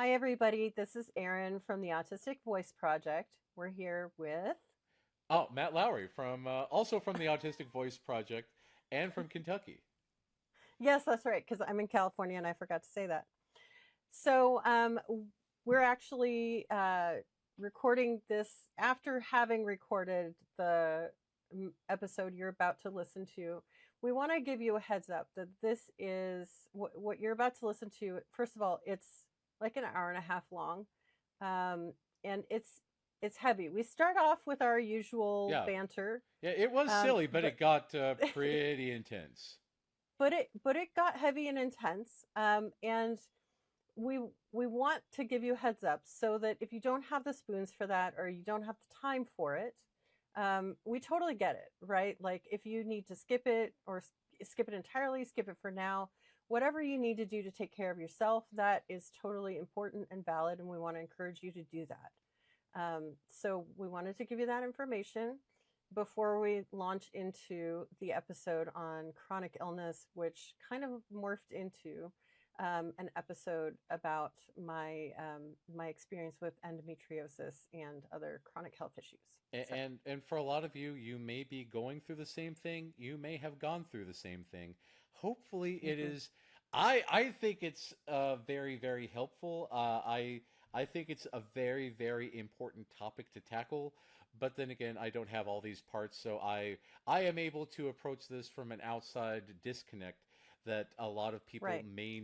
Hi, everybody. This is Erin from the Autistic Voice Project. We're here with. Oh, Matt Lowry from also from the Autistic Voice Project and from Kentucky. Yes, that's right, because I'm in California and I forgot to say that. So, we're actually recording this after having recorded the episode you're about to listen to. We want to give you a heads up that this is what you're about to listen to. First of all, it's like an hour and a half long, um, and it's heavy. We start off with our usual Yeah, banter, yeah, it was um, silly, but but it got pretty intense. but it got heavy and intense, and we we want to give you a heads up so that if you don't have the spoons for that or you don't have the time for it, we totally get it, right? Like if you need to skip it or skip it entirely, skip it for now, whatever you need to do to take care of yourself, that is totally important and valid, and we want to encourage you to do that. So we wanted to give you that information before we launch into the episode on chronic illness, which kind of morphed into an episode about my experience with endometriosis and other chronic health issues. So, And for a lot of you, you may be going through the same thing. You may have gone through the same thing. Hopefully, it mhm. is. I think it's very helpful. I think it's a very important topic to tackle. But then again, I don't have all these parts, so I am able to approach this from an outside disconnect that a lot of people Right, may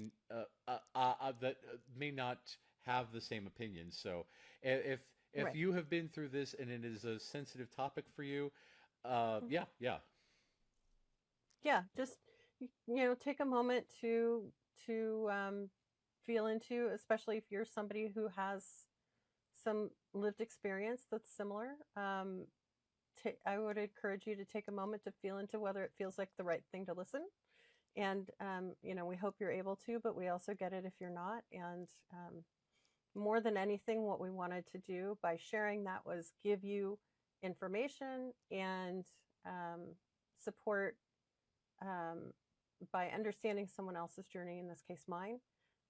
not have the same opinion. So if if right, you have been through this and it is a sensitive topic for you, mhm. yeah. Yeah. Just take a moment to feel into, especially if you're somebody who has some lived experience that's similar. I would encourage you to take a moment to feel into whether it feels like the right thing to listen. And, we hope you're able to, but we also get it if you're not. And more than anything, what we wanted to do by sharing that was give you information and support um, by understanding someone else's journey, in this case mine,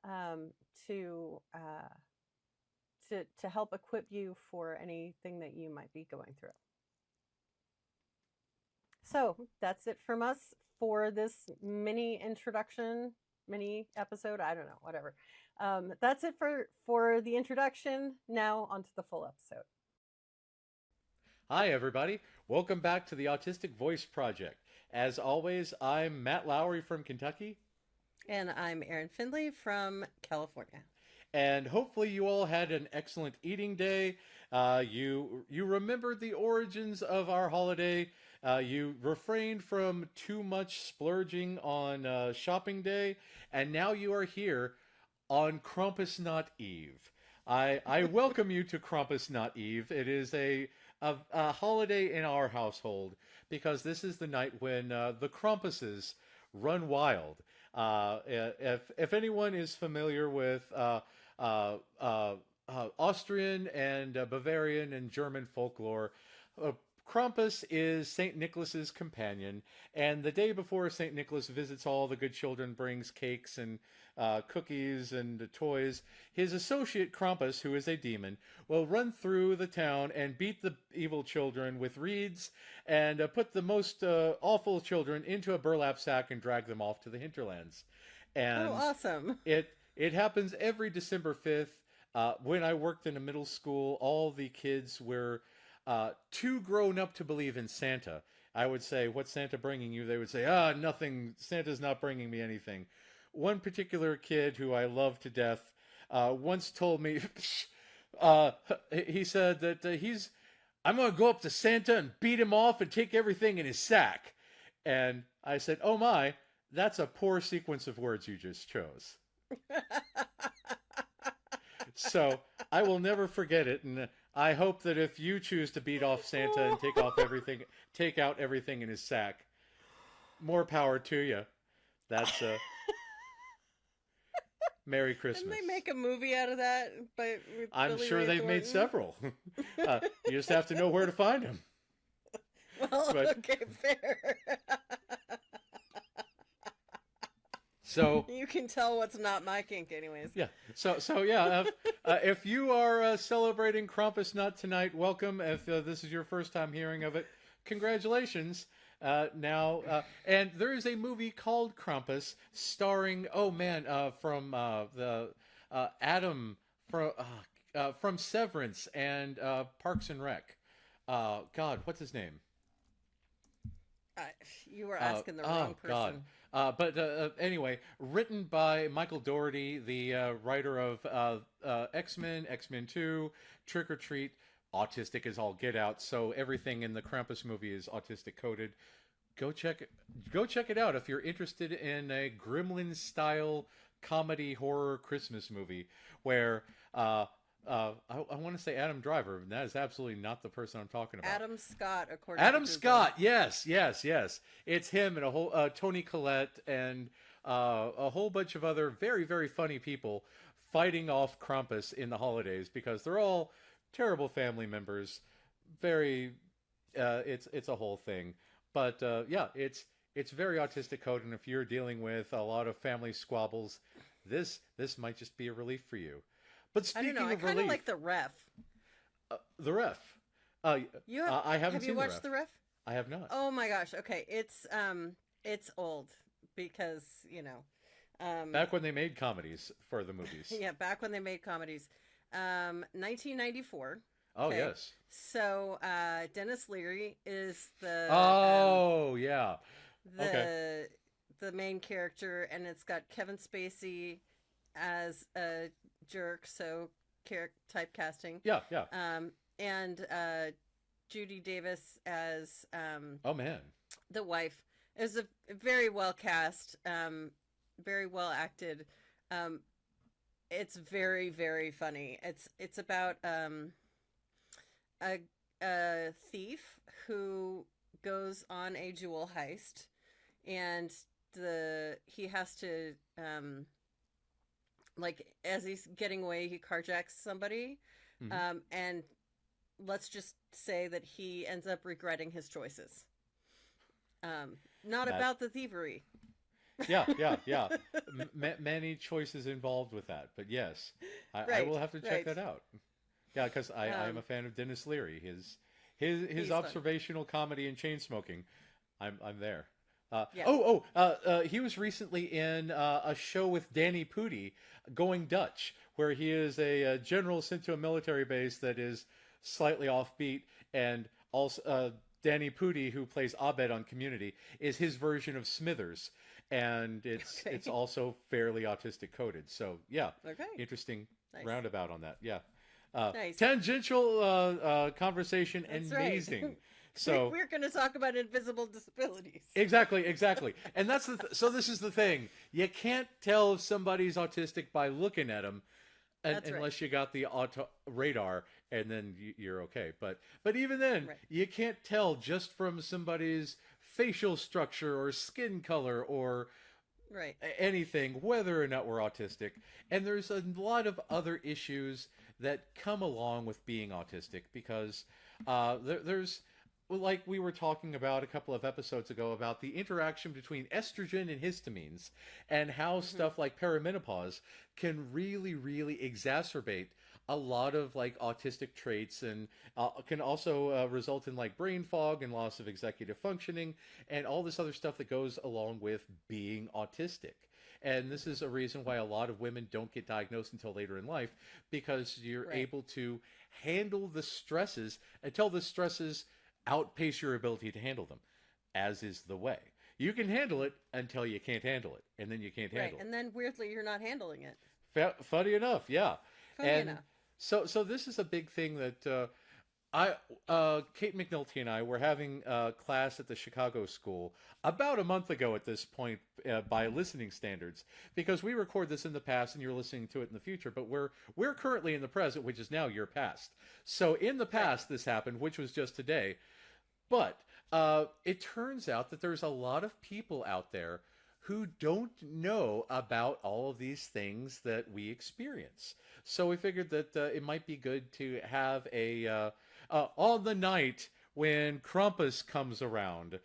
um, to to help equip you for anything that you might be going through. So that's it from us for this mini introduction, mini episode. I don't know, whatever. That's it for the introduction. Now onto the full episode. Hi everybody. Welcome back to the Autistic Voice Project. As always, I'm Matt Lowry from Kentucky, And I'm Erin Findlay from California. and hopefully you all had an excellent eating day. You remembered the origins of our holiday. You refrained from too much splurging on shopping day, and now you are here on Krampus Not Eve. I welcome you to Krampus Not Eve. It is a holiday in our household because this is the night when the Krampuses run wild. If anyone is familiar with uh, uh, Austrian and Bavarian and German folklore, uh, Krampus is St. Nicholas's companion, and the day before St. Nicholas visits all the good children, brings cakes and cookies and toys. His associate Krampus, who is a demon, will run through the town and beat the evil children with reeds and put the most awful children into a burlap sack and drag them off to the hinterlands. Oh, And awesome. it happens every December 5th. When I worked in a middle school, all the kids were too grown up to believe in Santa. I would say, "What's Santa bringing you?" They would say, "Ah, nothing. Santa's not bringing me anything." One particular kid who I love to death once told me, uh, he said that I'm going to go up to Santa and beat him off and take everything in his sack. And I said, "Oh my, that's a poor sequence of words you just chose." So I will never forget it, and I hope that if you choose to beat off Santa and take out everything in his sack, more power to you. That's Merry Didn't they Christmas. make a movie out of that with I'm Billy sure Ray they've made Thornton? several. You just have to know where to find them. Well, But okay, fair. So You can tell what's not my kink, anyways. yeah, so yeah, if you are celebrating Krampus Nut tonight, welcome. If this is your first time hearing of it, congratulations. And there is a movie called Krampus, starring from the Adam from Severance and Parks and Rec. God, what's his name? Uh, you were asking the wrong person. God. But anyway, written by Michael Dougherty, the writer of X-Men, X-Men 2, Trick or Treat. Autistic is all get out, so everything in the Krampus movie is autistic coded. Go check it out if you're interested in a Gremlin style comedy horror Christmas movie where I want to say Adam Driver, and that is absolutely not the person I'm talking about. Adam Scott, according Adam to Google. Scott, yes. It's him and a whole Tony Collette and a whole bunch of other very, very funny people fighting off Krampus in the holidays because they're all terrible family members. It's a whole thing. But yeah, it's very autistic code, and if you're dealing with a lot of family squabbles, this might just be a relief for you. But speaking I don't know. of I kind of relief, like the ref. The Ref. I haven't seen Have you watched the ref? I have not. Oh my gosh. Okay, it's old because Back when they made comedies for the movies. yeah, back when they made comedies, 1994. Oh okay. yes. So Dennis Leary is the yeah. the main character, and it's got Kevin Spacey as a jerk, so typecasting. Yeah. And Judy Davis as Oh man. the wife. It was a very well cast, very well acted. It's very, very funny. It's about a thief who goes on a jewel heist, and he has to like as he's getting away, he carjacks somebody, and let's just say that he ends up regretting his choices. Not about the thievery. Yeah. Many choices involved with that, but yes, I will have to check that out. Yeah, because I am a fan of Dennis Leary. His observational comedy and chain smoking. I'm there. He was recently in a show with Danny Pudi, Going Dutch, where he is a general sent to a military base that is slightly offbeat, and also Danny Pudi, who plays Abed on Community, is his version of Smithers, and it's also fairly autistic coded. So yeah, interesting roundabout on that. Yeah. Nice. Tangential conversation. That's amazing. Right. So we're going to talk about invisible disabilities. Exactly. And that's so this is the thing. You can't tell if somebody's autistic by looking at them, unless you got the auto radar, and then you're okay. But even then, you can't tell just from somebody's facial structure or skin color or anything whether or not we're autistic. And there's a lot of other issues that come along with being autistic because there's, like we were talking about a couple of episodes ago, about the interaction between estrogen and histamines, and how stuff like perimenopause can really, really exacerbate a lot of like autistic traits, and can also result in like brain fog and loss of executive functioning and all this other stuff that goes along with being autistic. And this is a reason why a lot of women don't get diagnosed until later in life, because you're able to handle the stresses until the stresses outpace your ability to handle them, as is the way. You can handle it until you can't handle it, and then you can't handle it. And then weirdly, you're not handling it. Funny enough, yeah. Funny enough. So this is a big thing that Kate McNulty and I were having class at the Chicago School about a month ago at this point, by listening standards, because we record this in the past and you're listening to it in the future, but we're currently in the present, which is now your past. So in the past this happened, which was just today, but it turns out that there's a lot of people out there who don't know about all of these things that we experience. So we figured that it might be good to have a on the night when Krampus comes around,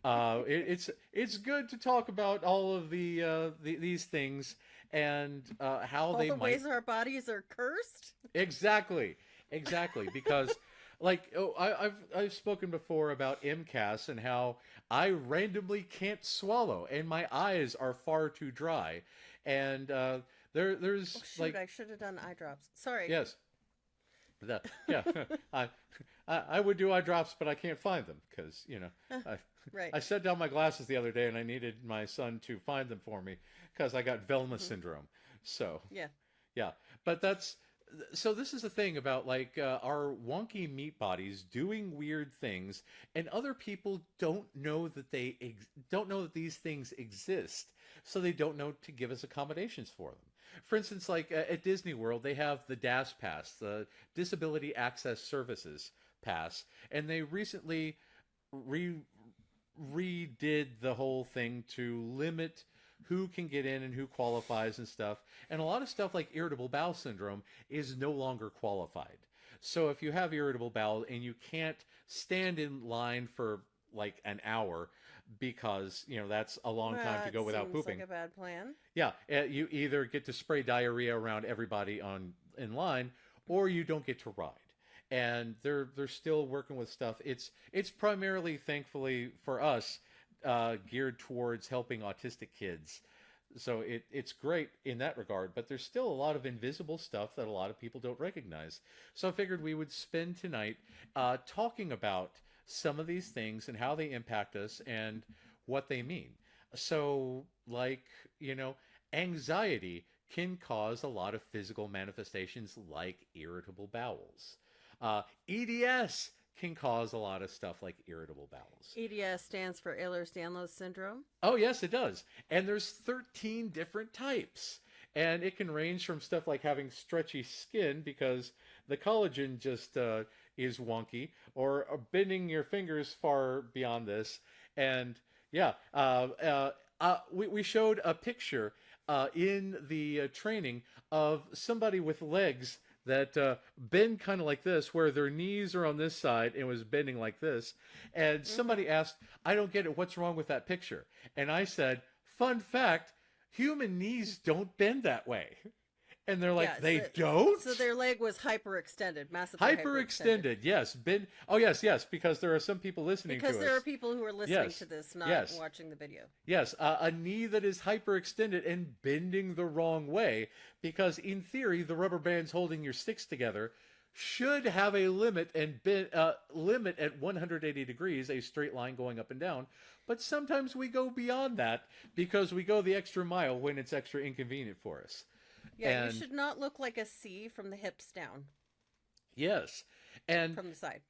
It's good to talk about all of these things and how All they the might ways our bodies are cursed. exactly because like I've spoken before about MCAS and how I randomly can't swallow and my eyes are far too dry and Oh there's shoot! like I should have done eye drops. Sorry. yes yeah I, I would do eye drops but I can't find them because I Right. I set down my glasses the other day and I needed my son to find them for me because I got Velma Hmm. syndrome. So Yeah. yeah, but that's so. This is the thing about like our wonky meat bodies doing weird things, and other people don't know that don't know that these things exist, so they don't know to give us accommodations for them. For instance, like at Disney World, they have the DAS Pass, the Disability Access Services Pass, and they recently re redid the whole thing to limit who can get in and who qualifies and stuff. And a lot of stuff like irritable bowel syndrome is no longer qualified. So if you have irritable bowel and you can't stand in line for like an hour because, that's a long time to That go without seems like pooping. a bad plan. Yeah, you either get to spray diarrhea around everybody on in line or you don't get to ride and they're still working with stuff. It's primarily, thankfully for us, geared towards helping autistic kids. So it's great in that regard, but there's still a lot of invisible stuff that a lot of people don't recognize. So I figured we would spend tonight talking about some of these things and how they impact us and what they mean. So, like, anxiety can cause a lot of physical manifestations like irritable bowels. EDS can cause a lot of stuff like irritable bowels. EDS stands for Ehlers-Danlos syndrome. Oh, yes, it does. And there's 13 different types. And it can range from stuff like having stretchy skin because the collagen just is wonky, or bending your fingers far beyond this. And yeah, we showed a picture in the training of somebody with legs that bend kind of like this, where their knees are on this side and was bending like this. And somebody asked, I don't get it, what's wrong with that picture? And I said, fun fact, human knees don't bend that way. And they're like, Yeah, they so, don't? so their leg was hyperextended, massively Hyperextended, yes. Bend. Oh, yes, because there are some people listening to us. Because there are people who are listening Yes, to this, not yes. watching the video. Yes, a knee that is hyperextended and bending the wrong way, because in theory, the rubber bands holding your sticks together should have a limit and limit at 180 degrees, a straight line going up and down. But sometimes we go beyond that because we go the extra mile when it's extra inconvenient for us. Yeah, And you should not look like a C from the hips down, yes, and from the side.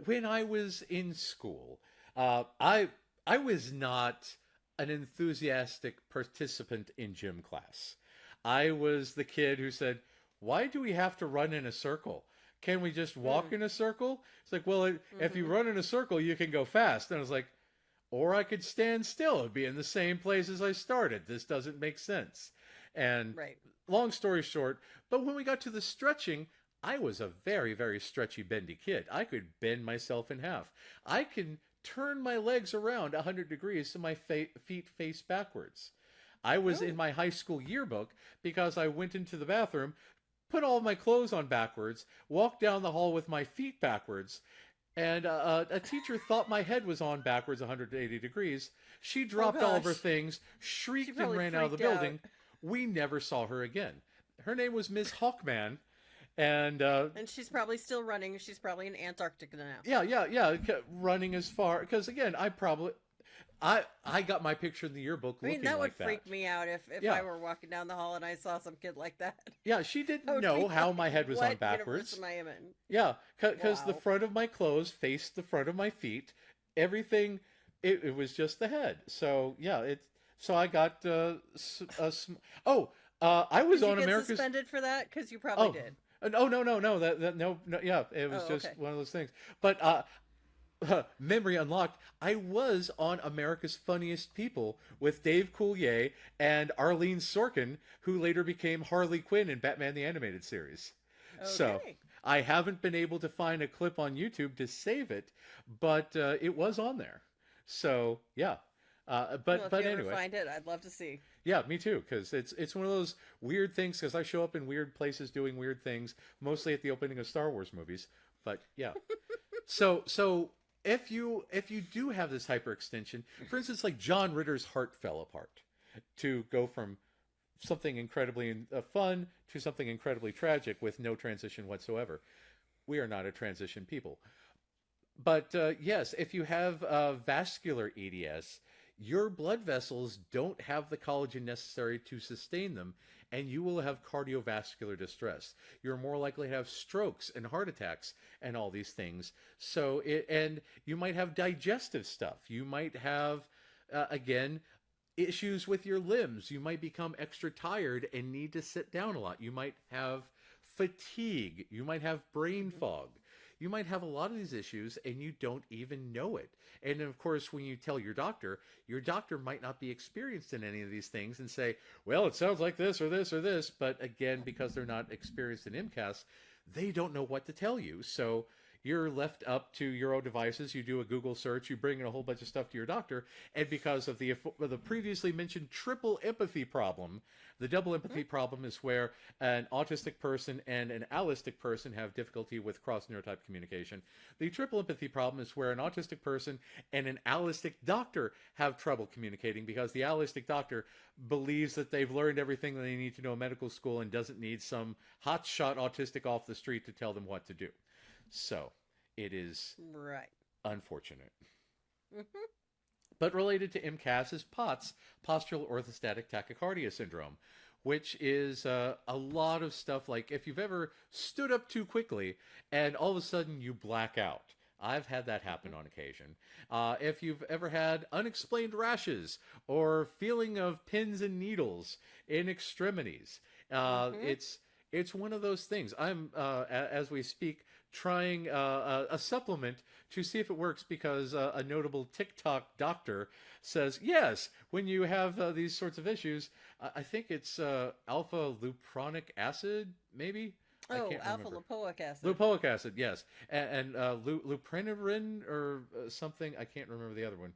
when I was in school, I was not an enthusiastic participant in gym class. I was the kid who said, "Why do we have to run in a circle? Can we just walk in a circle?" It's like, well, if you run in a circle, you can go fast. And I was like, or I could stand still and be in the same place as I started. This doesn't make sense. And Right. long story short, but when we got to the stretching, I was a very, very stretchy, bendy kid. I could bend myself in half. I can turn my legs around 100 degrees so my feet face backwards. I was in Oh. my high school yearbook because I went into the bathroom, put all of my clothes on backwards, walked down the hall with my feet backwards, and a teacher thought my head was on backwards 180 degrees. She dropped all of her gosh. things, shrieked and probably ran out of the freaked out. building. We never saw her again. Her name was Miss Hawkman, and And she's probably still running. She's probably in Antarctica now. yeah, running as far because again, I got my picture in the yearbook I mean, looking that would like that. freak me out if Yeah. I were walking down the hall and I saw some kid like that. Yeah, she I didn't would know be how like, my head was what on backwards. universe am I in? Yeah, because the Wow. front of my clothes faced the front of my feet. Everything, it was just the head. So yeah, so I got I was Did you on get America's. suspended for that? Because you probably Oh, did. no, no, yeah, it was Oh, just okay. one of those things. But memory unlocked. I was on America's Funniest People with Dave Coulier and Arlene Sorkin, who later became Harley Quinn in Batman the Animated Series. So Okay. I haven't been able to find a clip on YouTube to save it, but it was on there. So yeah, Well, if but you ever anyway, find it, I'd love to see. yeah, me too. Because it's one of those weird things. Because I show up in weird places doing weird things, mostly at the opening of Star Wars movies. But yeah, so if you do have this hyperextension, for instance, like John Ritter's heart fell apart to go from something incredibly fun to something incredibly tragic with no transition whatsoever. We are not a transition people. But yes, if you have vascular EDS, your blood vessels don't have the collagen necessary to sustain them, and you will have cardiovascular distress. You're more likely to have strokes and heart attacks and all these things. And you might have digestive stuff. You might have, again, issues with your limbs. You might become extra tired and need to sit down a lot. You might have fatigue. You might have brain fog. You might have a lot of these issues and you don't even know it. And of course, when you tell your doctor might not be experienced in any of these things and say, well, it sounds like this or this or this. But again, because they're not experienced in MCAS, they don't know what to tell you. So you're left up to your own devices. You do a Google search, you bring in a whole bunch of stuff to your doctor, and because of the previously mentioned triple empathy problem, the double empathy problem is where an autistic person and an allistic person have difficulty with cross neurotype communication. The triple empathy problem is where an autistic person and an allistic doctor have trouble communicating because the allistic doctor believes that they've learned everything that they need to know in medical school and doesn't need some hotshot autistic off the street to tell them what to do. So it is Right. unfortunate. Hmm. But related to MCAS is POTS, postural orthostatic tachycardia syndrome, which is a lot of stuff like if you've ever stood up too quickly and all of a sudden you black out. I've had that happen on occasion. If you've ever had unexplained rashes or feeling of pins and needles in extremities, Hmm. it's one of those things. I'm as we speak trying a supplement to see if it works because a notable TikTok doctor says yes when you have these sorts of issues. I think it's alpha leupronic acid, maybe. I Oh, can't alpha remember. lipoic acid. Lupoic acid, yes, and luprinirin or something. I can't remember the other one.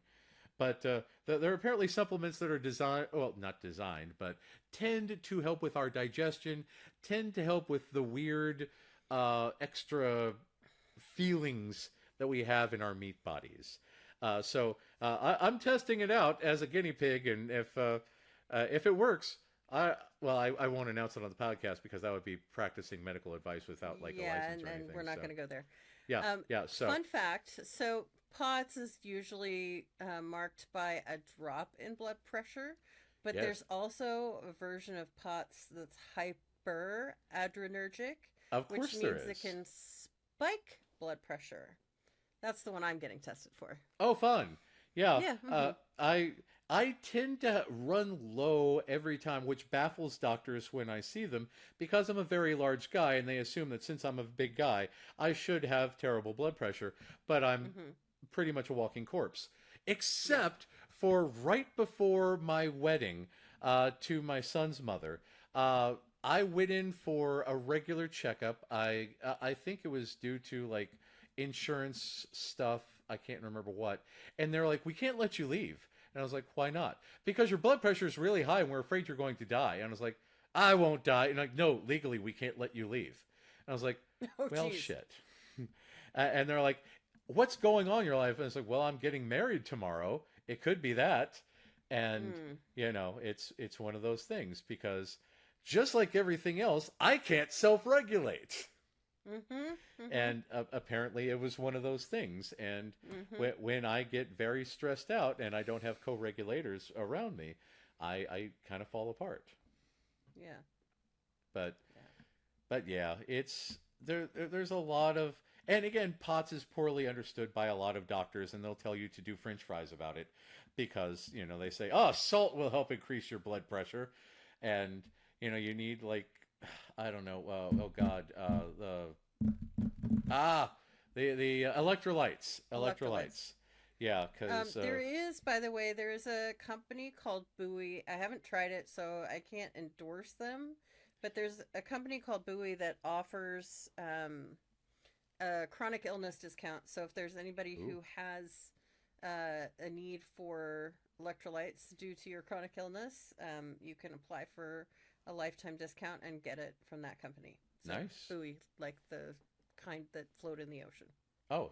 But there are apparently supplements that are designed, well, not designed, but tend to help with our digestion, tend to help with the weird extra feelings that we have in our meat bodies. I'm testing it out as a guinea pig, and if it works, I won't announce it on the podcast because that would be practicing medical advice without like a Yeah, license or and anything. we're not So going to go there. yeah, yeah. So Fun fact, so POTS is usually marked by a drop in blood pressure, but yes, there's also a version of POTS that's hyperadrenergic, of which course there means it is. can spike blood pressure. That's the one I'm getting tested for. Oh, fun. Yeah. Yeah. I tend to run low every time, which baffles doctors when I see them because I'm a very large guy and they assume that since I'm a big guy, I should have terrible blood pressure, but I'm Hmm. pretty much a walking corpse. Yeah. Except for right before my wedding to my son's mother. I went in for a regular checkup. I think it was due to like insurance stuff. I can't remember what. And they're like, we can't let you leave. And I was like, why not? Because your blood pressure is really high and we're afraid you're going to die. And I was like, I won't die. And like, no, legally we can't let you leave. And I was like, Oh, well, geez. shit. And they're like, what's going on in your life? And it's like, well, I'm getting married tomorrow. It could be that. And Hmm. it's one of those things because just like everything else, I can't self-regulate. Mm-hmm. Mm-hmm. And apparently it was one of those things. And Mm-hmm. when I get very stressed out and I don't have co-regulators around me, I kind of fall apart. Yeah. But Yeah. but yeah, it's there's a lot of, and again, POTS is poorly understood by a lot of doctors, and they'll tell you to do French fries about it because they say, oh, salt will help increase your blood pressure, and you need like I don't know, oh God, ah the Electrolytes. electrolytes, yeah, because There is, by the way, there is a company called Bowie. I haven't tried it, so I can't endorse them. But there's a company called Bowie that offers a chronic illness discount. So if there's anybody ooh, who has a need for electrolytes due to your chronic illness, you can apply for a lifetime discount and get it from that company. So Nice. buoy, like the kind that float in the ocean. Oh,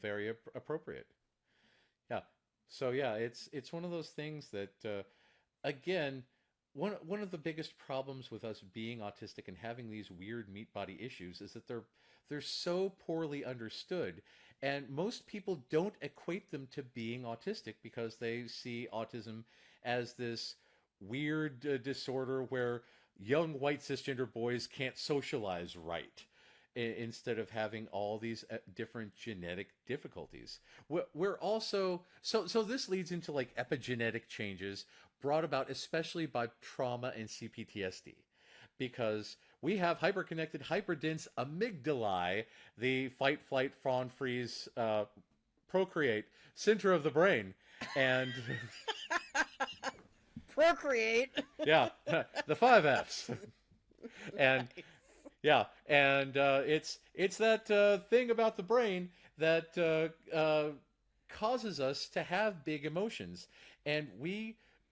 very appropriate. Yeah. So yeah, it's one of those things that again, one of the biggest problems with us being autistic and having these weird meat body issues is that they're so poorly understood, and most people don't equate them to being autistic because they see autism as this weird disorder where young white cisgender boys can't socialize right, instead of having all these different genetic difficulties. We're also so this leads into like epigenetic changes brought about especially by trauma and CPTSD, because we have hyperconnected, hyperdense amygdalae, the fight, flight, fawn, freeze, procreate center of the brain, and Procreate. yeah, the 5 Fs, and Nice. yeah, and it's that thing about the brain that causes us to have big emotions, and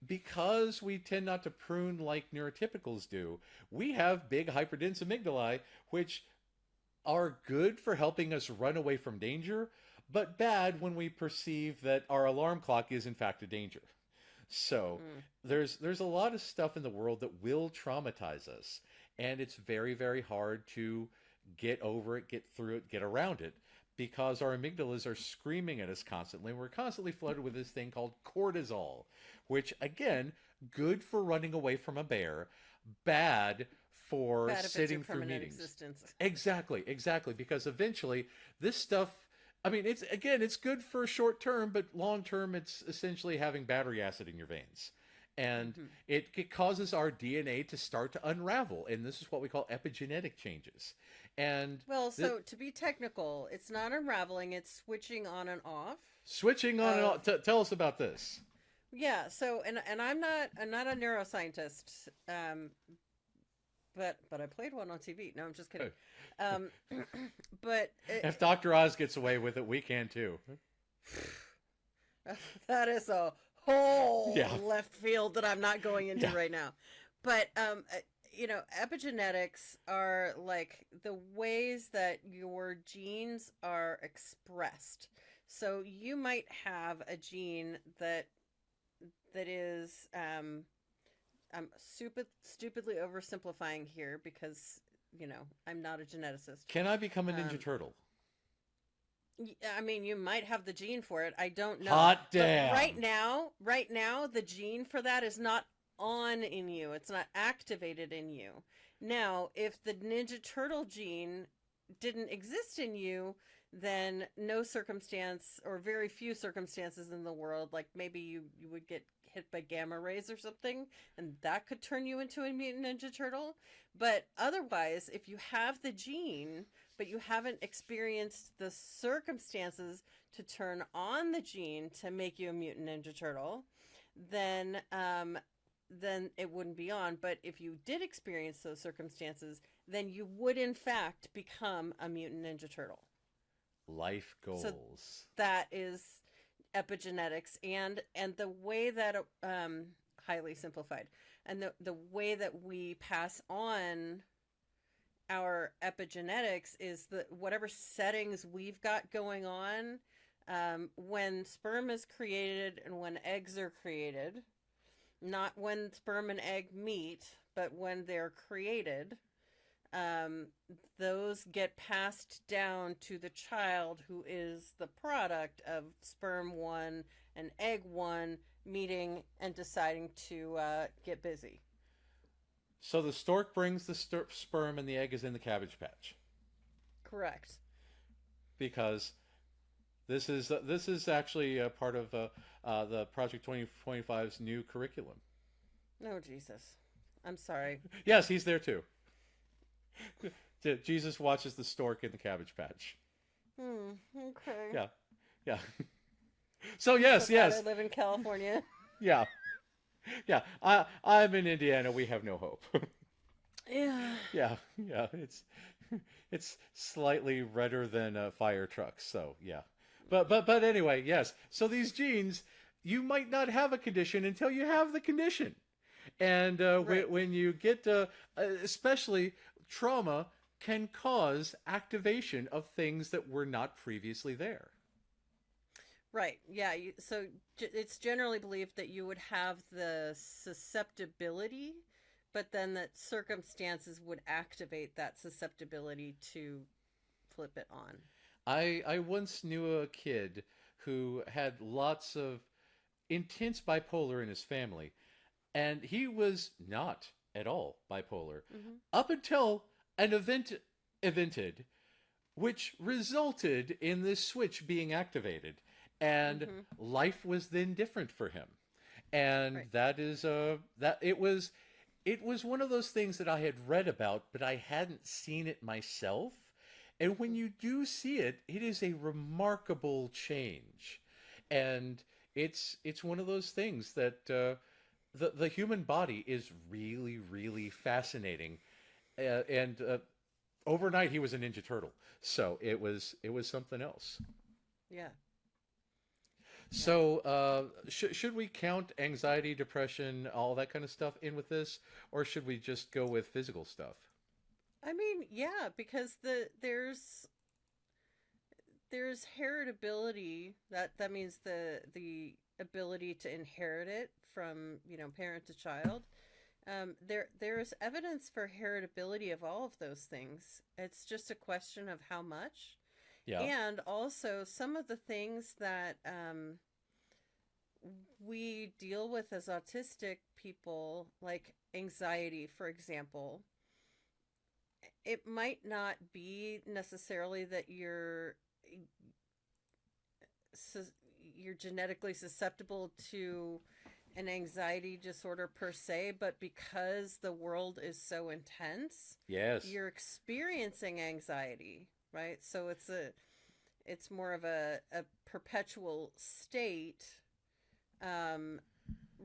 because we tend not to prune like neurotypicals do, we have big hyperdense amygdalae, which are good for helping us run away from danger, but bad when we perceive that our alarm clock is in fact a danger. So Mm. there's a lot of stuff in the world that will traumatize us, and it's very, very hard to get over it, get through it, get around it, because our amygdalas are screaming at us constantly. We're constantly flooded with this thing called cortisol, which again, good for running away from a bear, bad for Bad if it's your sitting through permanent meetings. existence. Exactly, because eventually this stuff, I mean, it's good for short term, but long term, it's essentially having battery acid in your veins. And Hmm. it causes our DNA to start to unravel. And this is what we call epigenetic changes. And Well, th- so to be technical, it's not unraveling, it's switching on and off. switching on and Of off, tell us about this. Yeah, so and I'm not a neuroscientist, but I played one on TV. No, I'm just kidding. Um, but If Dr. Oz gets away with it, we can too. that is a whole Yeah. left field that I'm not going into Yeah. right now. But epigenetics are like the ways that your genes are expressed. So you might have a gene that is I'm stupidly oversimplifying here because I'm not a geneticist. Can I become a Ninja Um, Turtle? I mean, you might have the gene for it. I don't know. Hot But damn. right now, the gene for that is not on in you. It's not activated in you. Now, if the Ninja Turtle gene didn't exist in you, then no circumstance or very few circumstances in the world, like maybe you would get hit by gamma rays or something, and that could turn you into a mutant Ninja Turtle. But otherwise, if you have the gene, but you haven't experienced the circumstances to turn on the gene to make you a mutant Ninja Turtle, then it wouldn't be on. But if you did experience those circumstances, then you would in fact become a mutant Ninja Turtle. Life So goals. that is epigenetics, and the way that highly simplified, and the way that we pass on our epigenetics is that whatever settings we've got going on, when sperm is created and when eggs are created, not when sperm and egg meet, but when they're created, um, those get passed down to the child who is the product of sperm one and egg one meeting and deciding to get busy. So the stork brings the sperm and the egg is in the cabbage patch, Correct. because this is actually a part of the Project 2025's new curriculum. Oh, Jesus. I'm sorry. Yes, he's there too. Jesus watches the stork in the cabbage patch. Okay. Yeah, yeah. So yes, So glad yes, I live in California. yeah, yeah. I'm in Indiana. We have no hope. Yeah. Yeah, yeah. It's slightly redder than fire trucks. So yeah, But anyway, yes. So these genes, you might not have a condition until you have the condition. And Right. when you get, especially trauma, can cause activation of things that were not previously there. Right. Yeah. So it's generally believed that you would have the susceptibility, but then that circumstances would activate that susceptibility to flip it on. I once knew a kid who had lots of intense bipolar in his family, and he was not at all bipolar Hmm. up until an evented, which resulted in this switch being activated, and Hmm. life was then different for him. And Right. that is that it was one of those things that I had read about, but I hadn't seen it myself. And when Hmm. you do see it, it is a remarkable change. And it's one of those things that the human body is really really fascinating. And overnight he was a Ninja Turtle, so it was something else. Yeah. Yeah. So, should we count anxiety, depression, all that kind of stuff in with this, or should we just go with physical stuff? I mean, yeah, because there's heritability. That means the ability to inherit it from, parent to child. There is evidence for heritability of all of those things. It's just a question of how much. Yeah, And also, some of the things that we deal with as autistic people, like anxiety, for example, it might not be necessarily that you're genetically susceptible to an anxiety disorder per se, but because the world is so intense, yes, you're experiencing anxiety, right? So it's more of a perpetual state, um,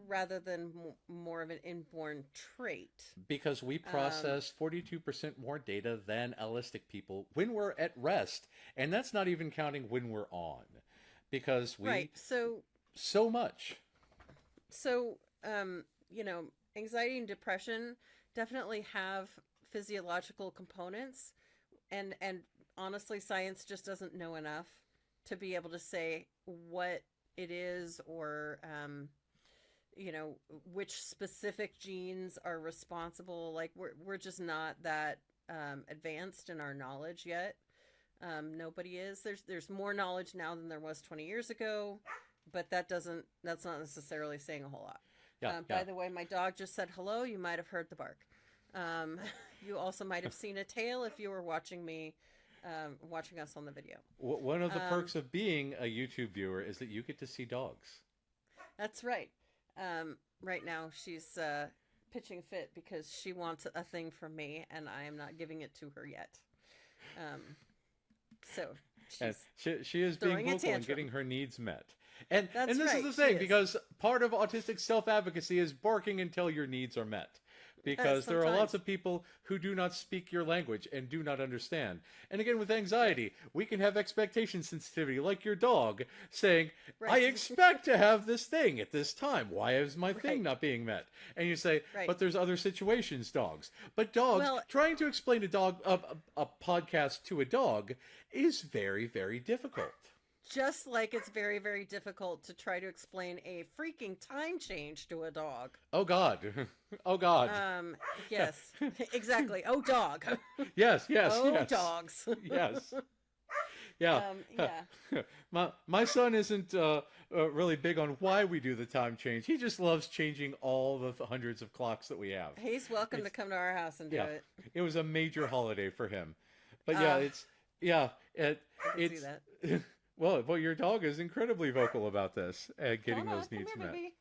rather than more of an inborn trait. because we Um, process 42% more data than allistic people when we're at rest, and that's not even counting when we're on, because right. we so much. So anxiety and depression definitely have physiological components, and honestly, science just doesn't know enough to be able to say what it is, or you know which specific genes are responsible. Like, we're just not that advanced in our knowledge yet. Nobody is. There's more knowledge now than there was 20 years ago, but that's not necessarily saying a whole lot. Yeah, By yeah. the way, my dog just said hello. You might have heard the bark. Um, you also might have seen a tail if you were watching us on the video. One of the Um, perks of being a YouTube viewer is that you get to see dogs. that's right. Right now, she's pitching fit because she wants a thing from me, and I am not giving it to her yet. Um, so And she's she is being throwing a vocal and getting tantrum. her needs met. And That's this is right. the She thing, is. because part of autistic self-advocacy is barking until your needs are met. Because there are lots Sometimes. of people who do not speak your language and do not understand. And again, with anxiety, we can have expectation sensitivity, like your dog saying, I Right. expect to have this thing at this time. Why is my thing Right. not being met? And you say, Right. but there's other situations, dogs. But dogs, Well, trying to explain a podcast to a dog is very, very difficult. just like it's very, very difficult to try to explain a freaking time change to a dog. Oh God. Oh God. Um, yes, exactly. Oh, dog. Yes, yes, Oh, yes. dogs. Yes. Yeah. Yeah. My son isn't really big on why we do the time change. He just loves changing all the hundreds of clocks that we have. He's welcome to It's, come to our house and do yeah, it. it was a major holiday for him. But yeah, Uh, yeah, I can see it's that. well, your dog is incredibly vocal about this and Hold getting on, those come needs here, met. baby.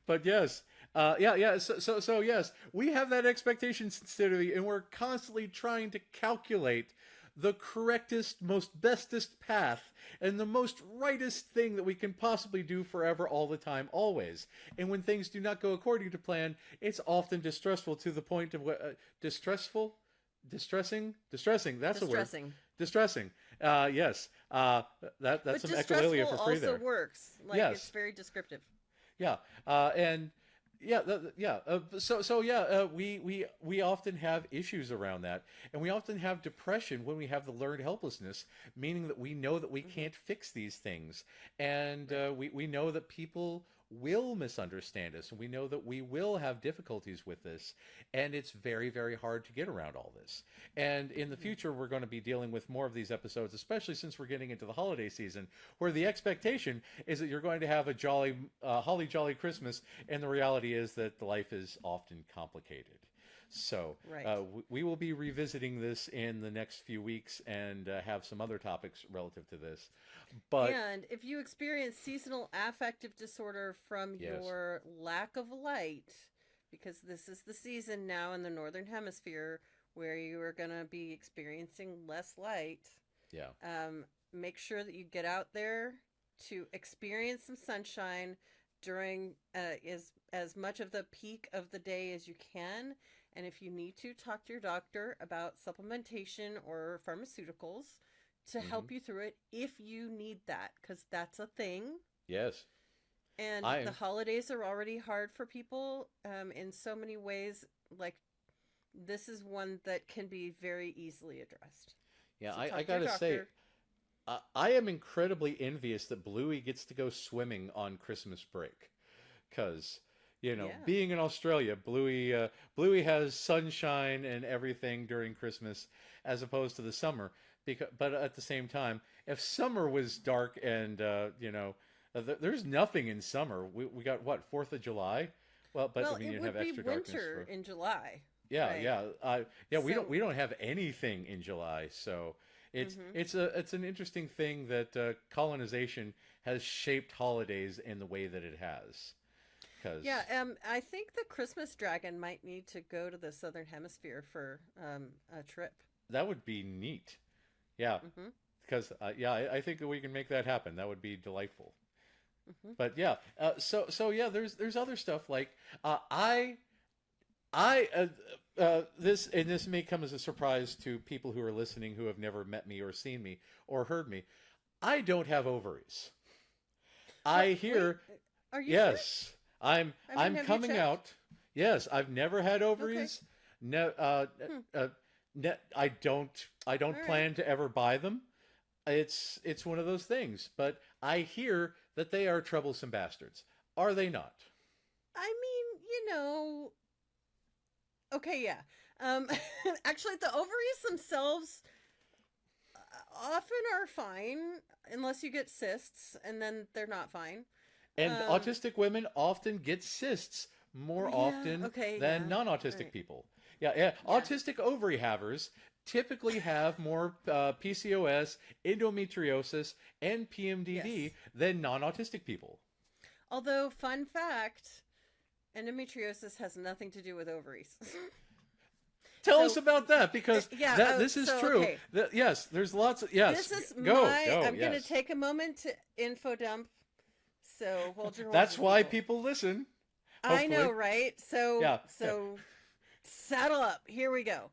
But yes, yeah. So yes, we have that expectation sensitivity, and we're constantly trying to calculate the correctest, most bestest path, and the most rightest thing that we can possibly do forever, all the time, always. And when things do not go according to plan, it's often distressful to the point of distressful, distressing. That's the word. Distressing. Distressing. Yes. That's But some echolalia distressful for free also there. works. Like it's Yes. very descriptive. Yeah. And yeah, yeah. So yeah, we often have issues around that, and we often have depression when we have the learned helplessness, meaning that we know that we Hmm. can't fix these things, and Right. we know that people will misunderstand us, and we know that we will have difficulties with this, and it's very, very hard to get around all this. And in the Hmm. future, we're going to be dealing with more of these episodes, especially since we're getting into the holiday season, where the expectation is that you're going to have a jolly, holly jolly Christmas, and the reality is that life is often complicated. So Right. we will be revisiting this in the next few weeks and have some other topics relative to this. But And if you experience seasonal affective disorder from yes, your lack of light, because this is the season now in the Northern Hemisphere where you are going to be experiencing less light, yeah, make sure that you get out there to experience some sunshine during as much of the peak of the day as you can. And if you need to, talk to your doctor about supplementation or pharmaceuticals to hmm help you through it if you need that, because that's a thing. yes, And the I holidays are already hard for people in so many ways. Like, this is one that can be very easily addressed. yeah, So I talk to your gotta say. doctor. I am incredibly envious that Bluey gets to go swimming on Christmas break, because Yeah. being in Australia, Bluey has sunshine and everything during Christmas, as opposed to the summer. But at the same time, if summer was dark and there's nothing in summer. We got what, Fourth of July? Well, but I Well, mean it you'd have would be extra darkness winter for. in July, Yeah, right? yeah, yeah. We don't So, we don't have anything in July, so hmm, it's an interesting thing that colonization has shaped holidays in the way that it has. yeah. Because I think the Christmas dragon might need to go to the southern hemisphere for a trip. that would be neat. Yeah, Hmm. because yeah, I think that we can make that happen. That would be delightful. Hmm. But yeah, so yeah, there's other stuff like I this may come as a surprise to people who are listening who have never met me or seen me or heard me. I don't have ovaries. I What? Wait, hear are you sure? yes. I'm I mean, I'm have you coming checked? out. Yes, I've never had Okay. ovaries. No, Hmm. I All don't right. plan to ever buy them. It's one of those things. But I hear that they are troublesome bastards. Are they not? I mean, okay, yeah. Um, actually, the ovaries themselves often are fine unless you get cysts, and then they're not fine. And Um, autistic women often get cysts more yeah. often Okay. than Yeah. All non-autistic right. people. Yeah, yeah. Yeah. Autistic ovary havers typically have more PCOS, endometriosis, and Yes. PMDD than non-autistic people. Although, fun fact, endometriosis has nothing to do with ovaries. Tell us So, about that, because yeah. that this is So, true. okay. Yes, there's lots of yes. This is Go. I'm going to Yes, take a moment to info dump. So, hold your that's horses, why people. people listen. I know, Hopefully, right? So, yeah, yeah. saddle up. Here we go.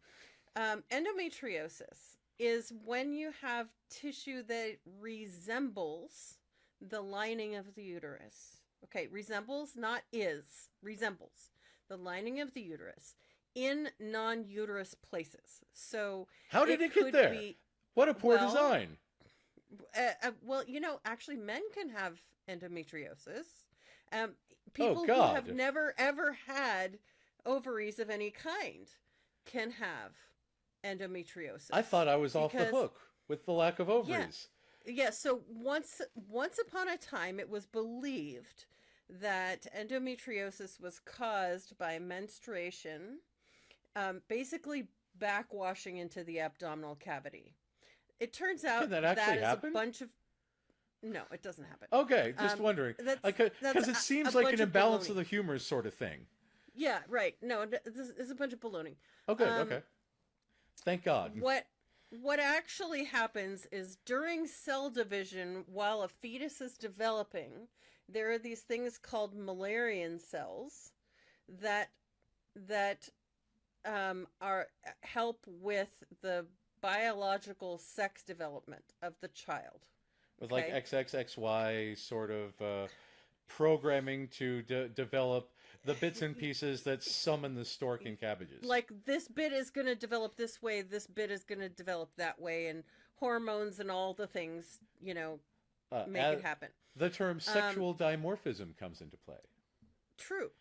Endometriosis is when you have tissue that resembles the lining of the uterus. Okay, resembles, not is, resembles the lining of the uterus in non uterus places. So How did it it get could there? be, What a poor well, design. well, actually, men can have endometriosis. Um, Oh People who have God. never ever had ovaries of any kind can have I endometriosis thought I was off the because hook with the lack of yeah, ovaries. yeah. So once upon a time, it was believed that endometriosis was caused by menstruation, basically backwashing into the abdominal cavity. It turns Can out that that actually is a happen? bunch of no, it doesn't happen. Okay, just wondering. That's Because it a seems like bunch an of imbalance of baloney. the humors sort of thing. Yeah, right. No, this is a bunch of baloney. Oh, good. Um, Okay. Thank God. what actually happens is during cell division, while a fetus is developing, there are these things called Müllerian cells that are help with the biological sex development of the child. With like Okay? XXXY sort of programming to develop the bits and pieces that summon the stork and cabbages. Like this bit is going to develop this way, this bit is going to develop that way, and hormones and all the things, make it happen. The term sexual dimorphism comes into play. True.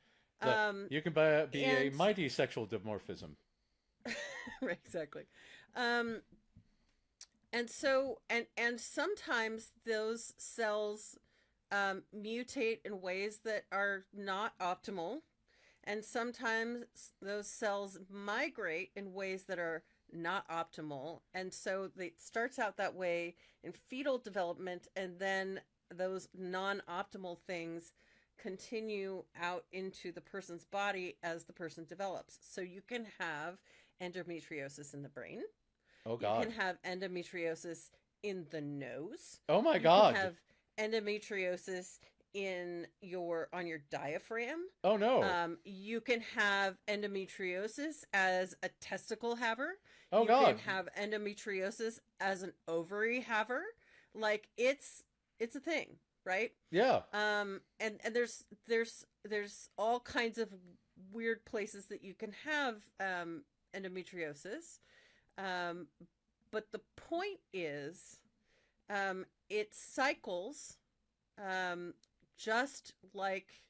You can be a mighty sexual dimorphism. Right, exactly. And so, and sometimes those cells mutate in ways that are not optimal, and sometimes those cells migrate in ways that are not optimal, and so it starts out that way in fetal development, and then those non-optimal things continue out into the person's body as the person develops. So you can have endometriosis in the brain. Oh God. You can have endometriosis in the nose. Oh my God. You can have endometriosis on your diaphragm. Oh no. You can have endometriosis as a testicle haver. Oh God. You can have endometriosis as an ovary haver. Like it's a thing, right? Yeah. And there's all kinds of weird places that you can have endometriosis. But the point is, it cycles, just like,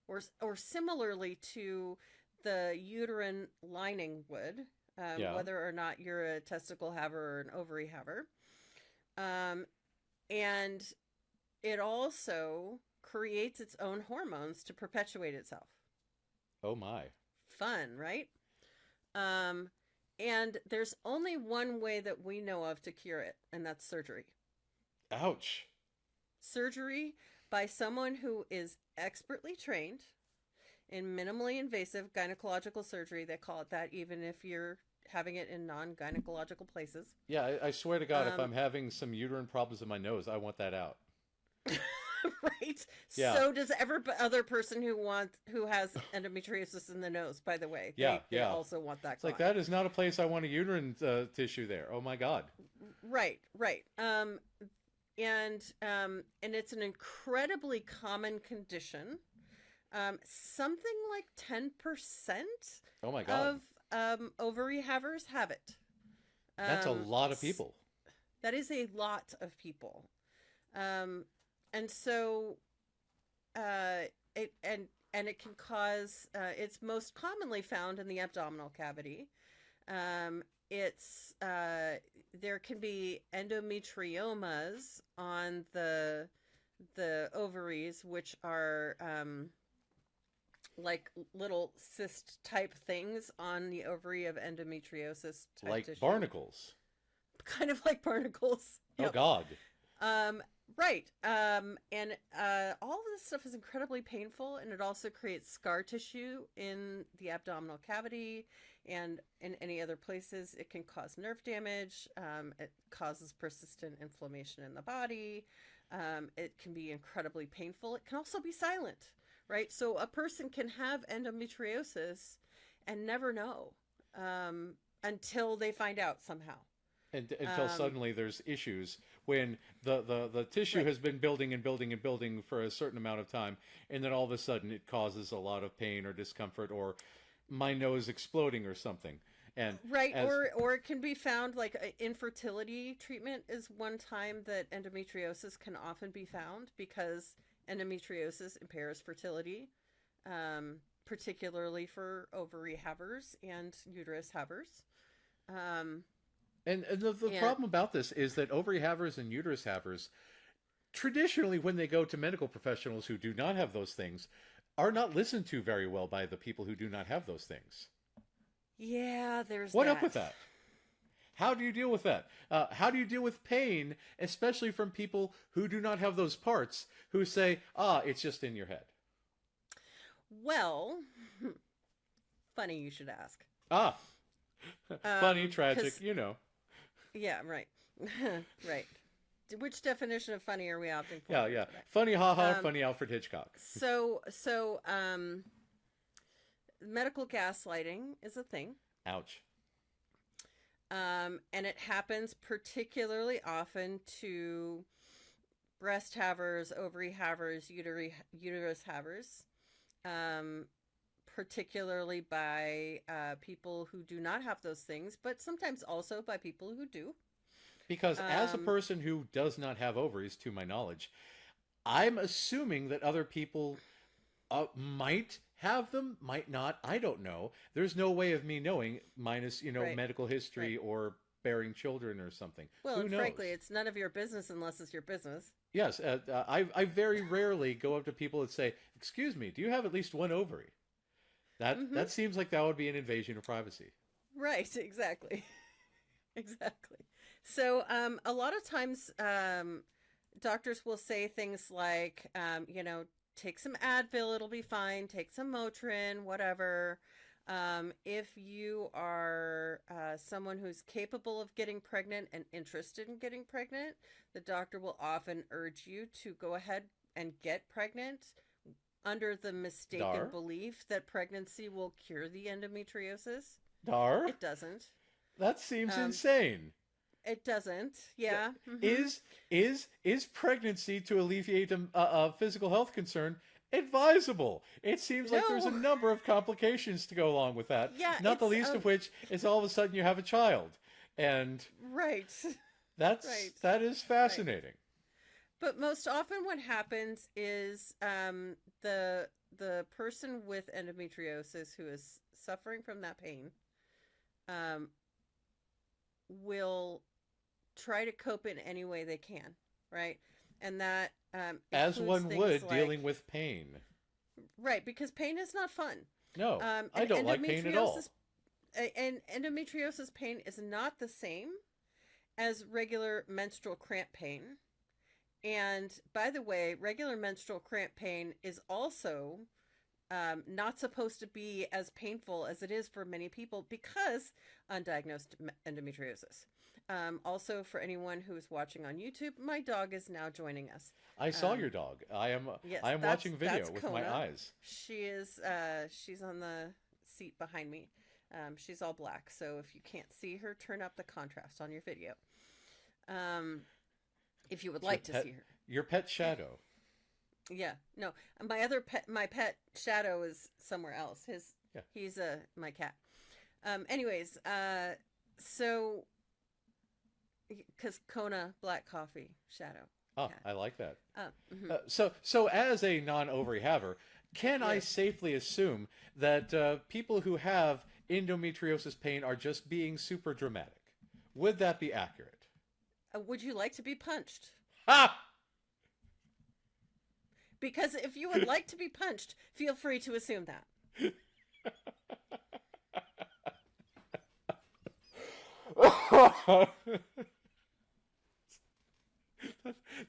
or similarly to the uterine lining would, whether or not you're a testicle haver or an ovary haver. And it also creates its own hormones to perpetuate itself. Oh my. Fun, right? And there's only one way that we know of to cure it, and that's surgery. Ouch. Surgery by someone who is expertly trained in minimally invasive gynecological surgery. They call it that, even if you're having it in non-gynecological places. Yeah, I swear to God, if I'm having some uterine problems in my nose, I want that out. Right. Yeah. So does every other person who has endometriosis in the nose, by the way. They also want that. It's like, that is not a place I want a uterine tissue there. Oh my God. Right. And it's an incredibly common condition. Something like 10%. Oh my God. Of ovary havers have it. That's a lot of people. That is a lot of people. And so, it can cause, it's most commonly found in the abdominal cavity. There can be endometriomas on the ovaries, which are, like little cyst type things on the ovary of endometriosis type like tissue. barnacles. Kind of like barnacles. Yep. Oh God. Right. And all of this stuff is incredibly painful, and it also creates scar tissue in the abdominal cavity and in any other places. It can cause nerve damage. It causes persistent inflammation in the body. It can be incredibly painful. It can also be silent, right? So a person can have endometriosis and never know until they find out somehow. And until suddenly there's issues when the tissue has been building and building and building for a certain amount of time, and then all of a sudden it causes a lot of pain or discomfort, or my nose exploding or something. And right, or it can be found, like infertility treatment is one time that endometriosis can often be found, because endometriosis impairs fertility, particularly for ovary havers and uterus havers. And the problem about this is that ovary havers and uterus havers, traditionally when they go to medical professionals who do not have those things, are not listened to very well by the people who do not have those things. Yeah, there's What up with that? How do you deal with that? How do you deal with pain, especially from people who do not have those parts, who say, it's just in your head? Well, funny you should ask. Funny, tragic, Yeah, right. Right. Which definition of funny are we opting for? Yeah. Funny, haha, funny Alfred Hitchcock. So, medical gaslighting is a thing. Ouch. And it happens particularly often to breast havers, ovary havers, uterus havers, um, particularly by people who do not have those things, but sometimes also by people who do. Because as a Um, person who does not have ovaries, to my knowledge, I'm assuming that other people might have them, might not. I don't know. There's no way of me knowing, minus right, medical right. history or bearing children or something. Well, Who and frankly, knows? it's none of your business unless it's your business. Yes, I very rarely go up to people and say, "Excuse me, do you have at least one ovary?" Mm-hmm. That seems like that would be an invasion of privacy. Right, exactly. Exactly. So, a lot of times, doctors will say things like, take some Advil, it'll be fine. Take some Motrin, whatever. If you are someone who's capable of getting pregnant and interested in getting pregnant, the doctor will often urge you to go ahead and get pregnant under the mistaken Dar, belief that pregnancy will cure the endometriosis. dar, It doesn't. that seems Um, insane. it doesn't. Yeah. Mm-hmm. Is pregnancy to alleviate a physical health concern advisable? It seems like there's a No. number of complications to go along with that. Yeah, Not the it's least of which is all of a sudden you have a child, and right. Right. that is Right. fascinating. But most often what happens is the person with endometriosis who is suffering from that pain um, will try to cope in any way they can, right? And that As includes one things would like dealing with pain. right, because pain is not fun. No, I And don't like pain at all. endometriosis pain is not the same as regular menstrual cramp pain. And by the way, regular menstrual cramp pain is also not supposed to be as painful as it is for many people because undiagnosed endometriosis. Also, for anyone who is watching on YouTube, my dog is now joining us. I saw Um, your dog. yes, I am watching video that's with my Kona. eyes. She's on the seat behind me. She's all black, so if you can't see her, turn up the contrast on your video. Um, if you would It's like to see her. your pet shadow. Yeah, no, my pet Shadow is somewhere else. Yeah. He's my cat. Anyways, so because Kona black coffee Shadow Ah, cat. I like that. Mhm. So as a non-ovary haver, can I Yes. safely assume that people who have endometriosis pain are just being super dramatic? Would that be accurate? Would you like to be punched? Ha! Because if you would like to be punched, feel free to assume that.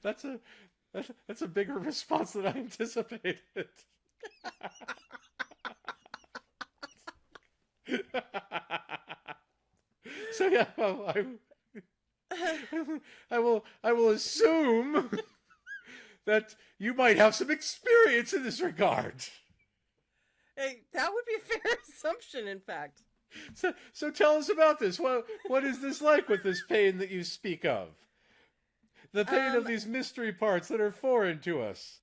that's a that's a bigger response than I anticipated. So yeah, well, I will assume that you might have some experience in this regard. Hey, that would be a fair assumption, in fact. So tell us about this. What is this like with this pain that you speak of? The pain of Um, these mystery parts that are foreign to us.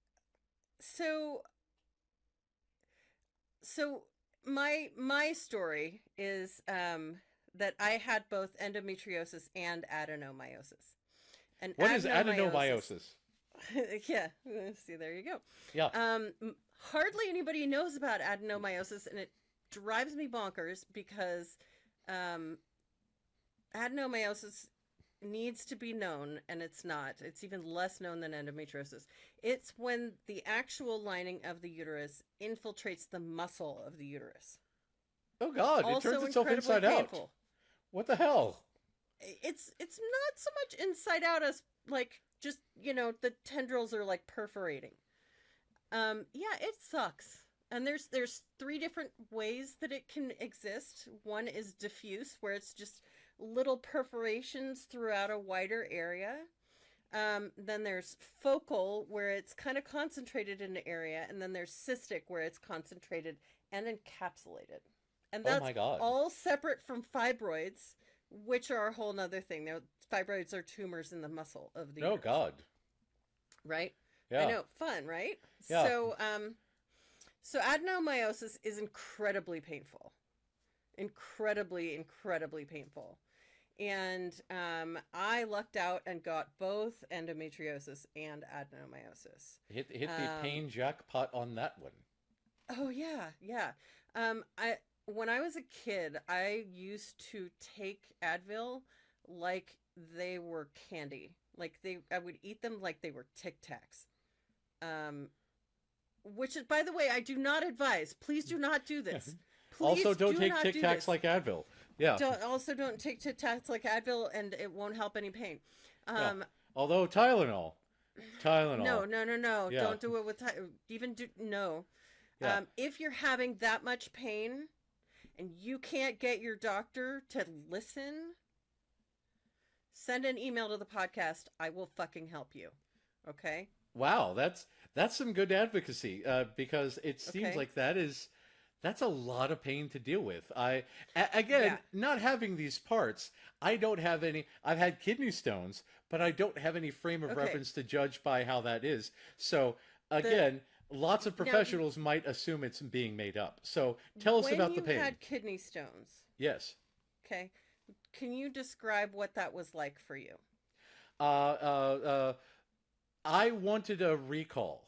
so so my story is that I had both endometriosis and adenomyosis. And What is adenomyosis, adenomyosis? yeah, see, there you go. Yeah. Hardly anybody knows about adenomyosis, and it drives me bonkers because um, adenomyosis needs to be known, and it's not. It's even less known than endometriosis. It's when the actual lining of the uterus infiltrates the muscle of the uterus. Oh God! It turns Also itself incredibly inside out. painful. What the hell? It's not so much inside out as like just the tendrils are like perforating. Yeah, it sucks. And there's three different ways that it can exist. One is diffuse, where it's just little perforations throughout a wider area. Then there's focal, where it's kind of concentrated in an area, and then there's cystic, where it's concentrated and encapsulated. And Oh that's my God! all separate from fibroids, which are a whole nother thing. Now, fibroids are tumors in the muscle of the Oh uterus, God. right? I Yeah. know, fun, right? Yeah. So adenomyosis is incredibly painful, incredibly painful. And I lucked out and got both endometriosis and adenomyosis. Hit the Um, pain jackpot on that one. oh yeah, yeah. I when I was a kid, I used to take Advil like they were candy. I would eat them like they were Tic Tacs. Um, which is, by the way, I do not advise. Please do not do this. Also, Please don't do take not Tic do Tacs this. like Advil. Yeah. Don't take Tic Tacs like Advil, and it won't help any pain. Yeah. Um, Although Tylenol. no, Tylenol. no, no, no. Yeah. Don't do it with even do no. Yeah. If you're having that much pain and you can't get your doctor to listen, send an email to the podcast. I will fucking help you. Okay? Wow, that's some good advocacy because it seems Okay. like that's a lot of pain to deal with. Again, Yeah. not having these parts, I don't have any. I've had kidney stones, but I don't have any frame of Okay. reference to judge by how that is. So The again, lots of now professionals might assume it's being made up. So tell us about the when you pain. had kidney stones, Yes. okay? Can you describe what that was like for you? Uh, uh, uh, I wanted a recall.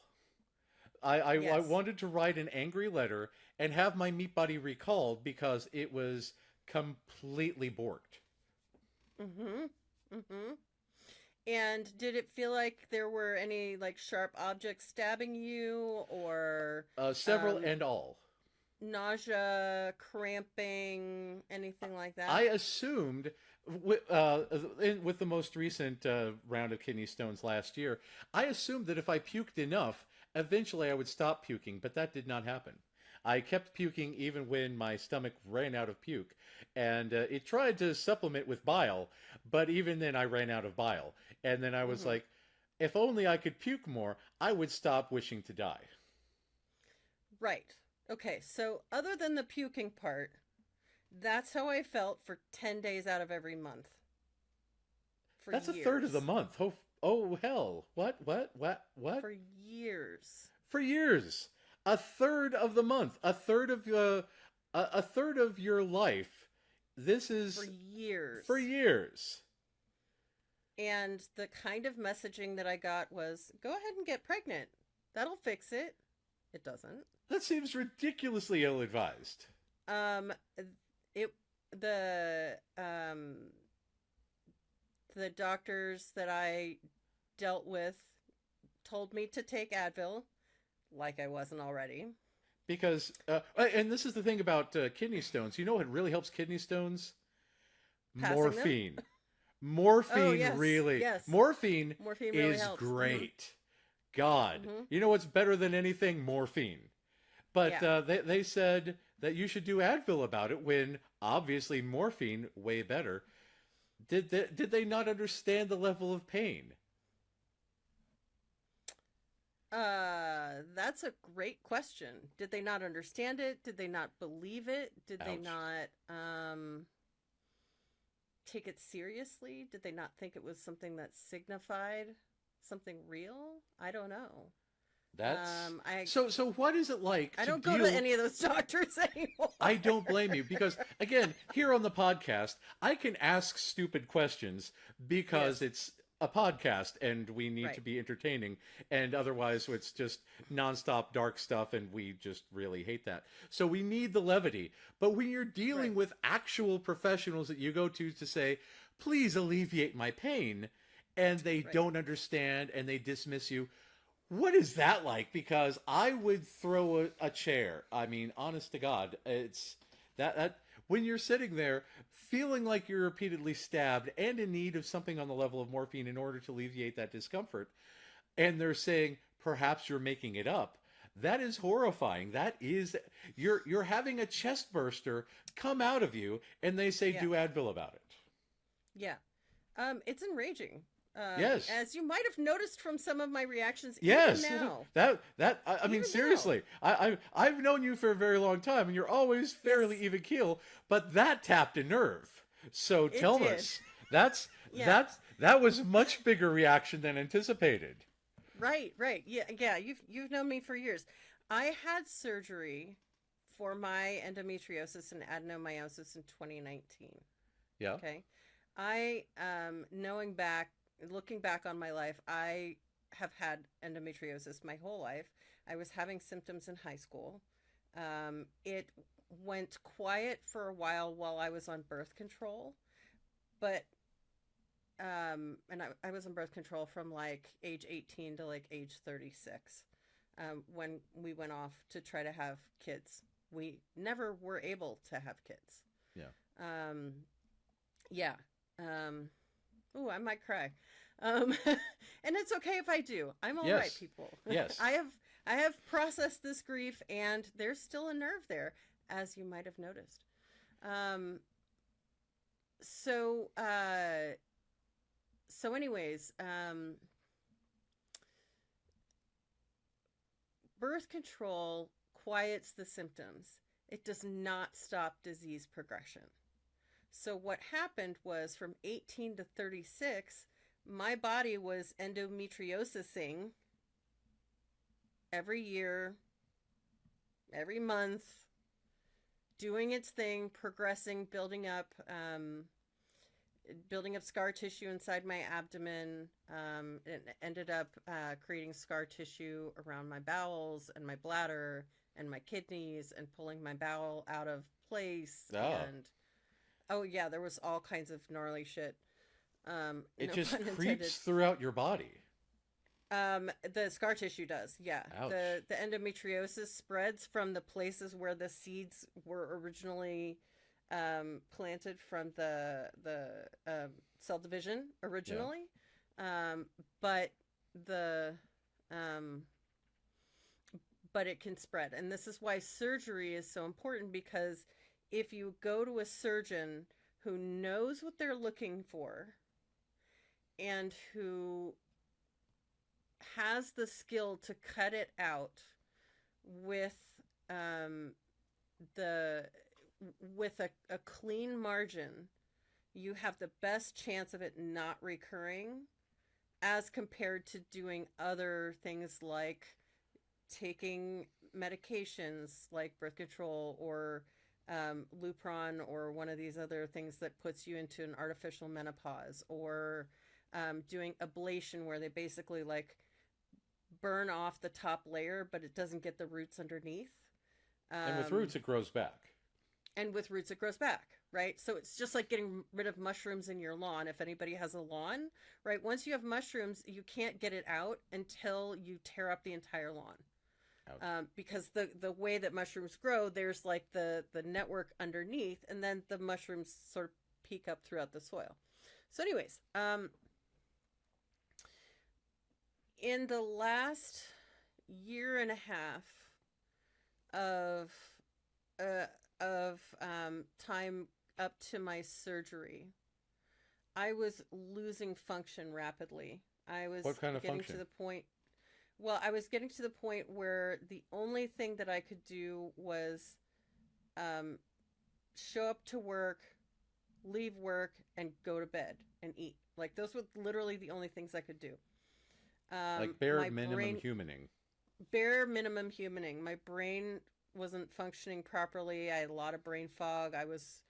I Yes. wanted to write an angry letter and have my meat body recalled because it was completely borked. Mm-hmm. Mm-hmm. And did it feel like there were any like sharp objects stabbing you, or Several um, and all. nausea, cramping, anything like I that? assumed with the most recent round of kidney stones last year, I assumed that if I puked enough, eventually I would stop puking, but that did not happen. I kept puking even when my stomach ran out of puke, and it tried to supplement with bile, but even then I ran out of bile. And then I was Mm-hmm. like, if only I could puke more, I would stop wishing to die. Right. Okay. So other than the puking part, that's how I felt for 10 days out of every month for That's a third of the years. month. Oh hell. What? For years. For years. A third of the month. A third of your life. This For is years. for years. And the kind of messaging that I got was, go ahead and get pregnant. That'll fix it. It doesn't. That seems ridiculously ill-advised. Um, it the um the doctors that I dealt with told me to take Advil, like I wasn't already. Because, and this is the thing about kidney stones. You know what really helps kidney stones? Passing them. Morphine. Oh Morphine yes, really. yes. Morphine Morphine really is helps. great. God. Mm-hmm. You know what's better than anything? Morphine. But Yeah. they said that you should do Advil about it when obviously morphine way better. Did they not understand the level of pain? That's a great question. Did they not understand it? Did they not believe it? Did they Ouch. not take it seriously? Did they not think it was something that signified something real? I don't know. That's I so what is it like I to don't go deal to any of those doctors anymore. I don't blame you because again, here on the podcast, I can ask stupid questions because Yes. it's a podcast and we need to Right. be entertaining, and otherwise it's just nonstop dark stuff and we just really hate that. So we need the levity. But when you're dealing Right. with actual professionals that you go to say, "Please alleviate my pain," and they Right. don't understand and they dismiss you, what is that like? Because I would throw a chair. I mean, honest to God, it's that when you're sitting there feeling like you're repeatedly stabbed and in need of something on the level of morphine in order to alleviate that discomfort, and they're saying perhaps you're making it up. That is horrifying. That is you're having a chest burster come out of you, and they say Yeah. do Advil about it. Yeah. It's enraging. Yes. As you might have noticed from some of my reactions, Yes, even now. I mean Even seriously, I've known you for a very long time, and you're always fairly Yes. even keel, but that tapped a nerve. So It tell did. us, that's Yeah. that was a much bigger reaction than anticipated. Right, right. Yeah, yeah. You've known me for years. I had surgery for my endometriosis and adenomyosis in 2019. Yeah. Okay. I knowing back, looking back on my life, I have had endometriosis my whole life. I was having symptoms in high school. It went quiet for a while I was on birth control, but and I was on birth control from like age 18 to like age 36, when we went off to try to have kids. We never were able to have kids. Yeah. Um, yeah. Um, oh, I might cry. And it's okay if I do. I'm all right, Yes. people. Yes. I have I have processed this grief, and there's still a nerve there, as you might have noticed. Um, so uh, anyways, birth control quiets the symptoms. It does not stop disease progression. So what happened was from 18 to 36, my body was endometriosising every year, every month, doing its thing, progressing, building up scar tissue inside my abdomen. It ended up creating scar tissue around my bowels and my bladder and my kidneys, and pulling my bowel out of place. Oh. And oh yeah, there was all kinds of gnarly shit. It No just pun intended. creeps throughout your body. The scar tissue does, yeah. Ouch. The endometriosis spreads from the places where the seeds were originally planted from the cell division Yeah. originally, but the um, but it can spread, and this is why surgery is so important, because if you go to a surgeon who knows what they're looking for and who has the skill to cut it out with um, the with a clean margin, you have the best chance of it not recurring, as compared to doing other things like taking medications like birth control, or Lupron, or one of these other things that puts you into an artificial menopause, or doing ablation, where they basically like burn off the top layer, but it doesn't get the roots underneath. And with Um, roots, it grows back. and with roots, it grows back, right? So it's just like getting rid of mushrooms in your lawn. If anybody has a lawn, right? Once you have mushrooms, you can't get it out until you tear up the entire lawn. Ouch. Because the way that mushrooms grow, there's like the network underneath, and then the mushrooms sort of peek up throughout the soil. So, anyways, in the last year and a half of uh, time up to my surgery, I was losing function rapidly. I was What kind of getting to function? the point. Well, I was getting to the point where the only thing that I could do was um, show up to work, leave work, and go to bed and eat. Like those were literally the only things I could do. Like bare My minimum brain, humaning. bare minimum humaning. My brain wasn't functioning properly. I had a lot of brain fog. I was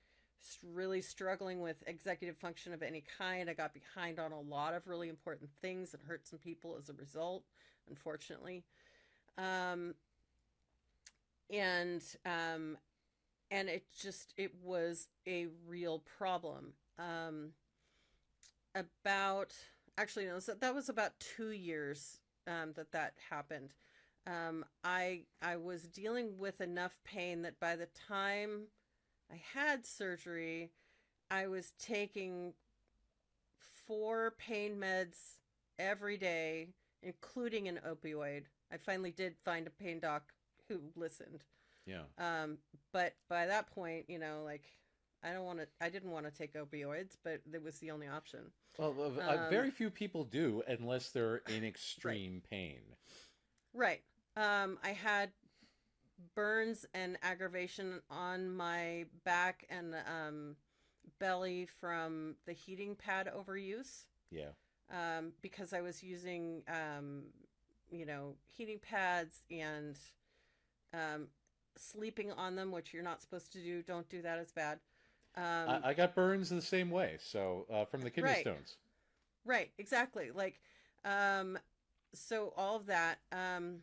really struggling with executive function of any kind. I got behind on a lot of really important things and hurt some people as a result, unfortunately. Um, and um, and it was a real problem. About Actually, no, so that was about 2 years that happened. I was dealing with enough pain that by the time I had surgery, I was taking 4 pain meds every day, including an opioid. I finally did find a pain doc who listened. Yeah. But by that point, like I didn't want to take opioids, but it was the only option. Well, Um, very few people do unless they're in right, extreme pain. right. I had burns and aggravation on my back and belly from the heating pad overuse. Yeah. Because I was using, heating pads and um, sleeping on them, which you're not supposed to do. Don't do that. It's bad. Um, I got burns the same way. So from the kidney right, stones. right, exactly. Like, um, so all of that. And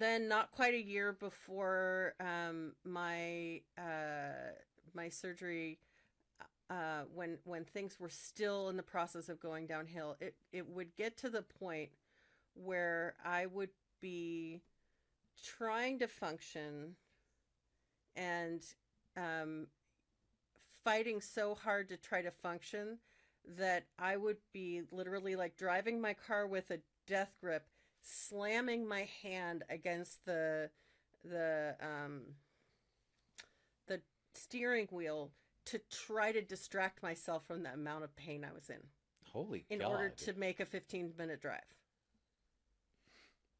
then not quite a year before my surgery, when things were still in the process of going downhill, it would get to the point where I would be trying to function and um, fighting so hard to try to function that I would be literally like driving my car with a death grip, slamming my hand against the steering wheel to try to distract myself from the amount of pain I was Holy in order God. to make a 15-minute drive.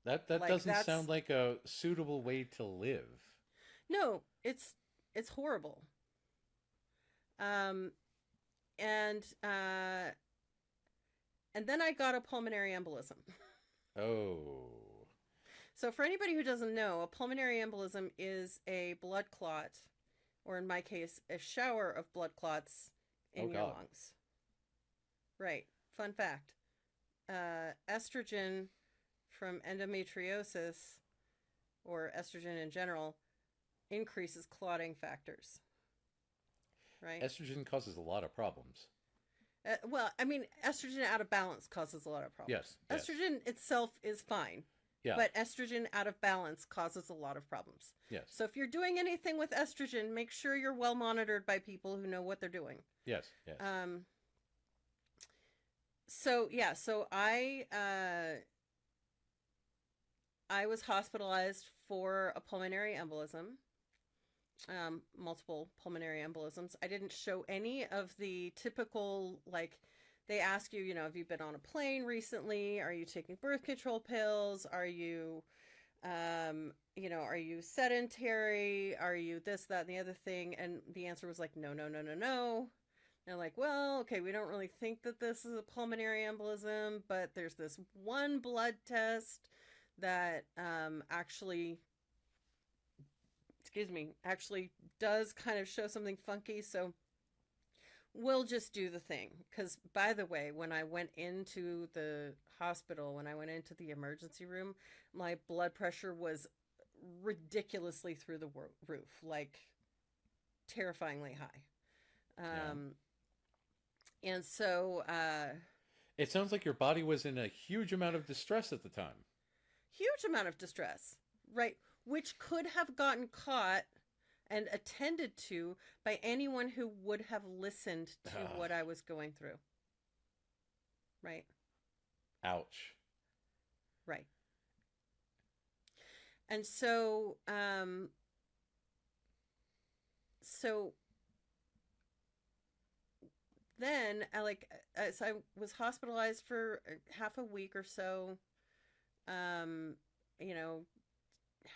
That Like doesn't that's sound like a suitable way to live. no, it's horrible. Um and uh and then I got a pulmonary embolism. Oh. So for anybody who doesn't know, a pulmonary embolism is a blood clot, or in my case, a shower of blood clots Oh in your God. lungs. Right. Fun fact. Estrogen from endometriosis, or estrogen in general, increases clotting factors. Right. Estrogen causes a lot of problems. Well, I mean, estrogen out of balance causes a lot of problems. Yes, yes. Estrogen itself is fine, Yeah. but estrogen out of balance causes a lot of problems. Yes. So if you're doing anything with estrogen, make sure you're well monitored by people who know what they're doing. Yes, yes. So I was hospitalized for a pulmonary embolism, multiple pulmonary embolisms. I didn't show any of the typical, like, they ask you, have you been on a plane recently? Are you taking birth control pills? Are you, are you sedentary? Are you this, that, and the other thing? And the answer was like, no, no, no, no, no. They're like, well, okay, we don't really think that this is a pulmonary embolism, but there's this one blood test that actually does kind of show something funky. So we'll just do the thing. Because, by the way, when I went into the hospital, when I went into the emergency room, my blood pressure was ridiculously through the roof, like terrifyingly high. Yeah. And so, It sounds like your body was in a huge amount of distress at the time. huge amount of distress, right? Which could have gotten caught and attended to by anyone who would have listened to what I was going through. Right? Ouch. Right. And so, then as I was hospitalized for half a week or so, um,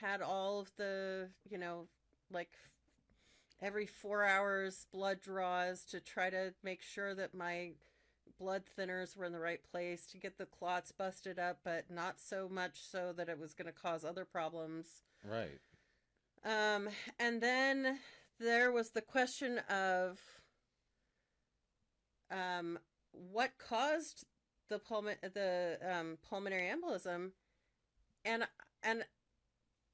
had all of the, like every 4 hours blood draws to try to make sure that my blood thinners were in the right place to get the clots busted up, but not so much so that it was going to cause other problems. Right. And then there was the question of what caused the pulmonary embolism, and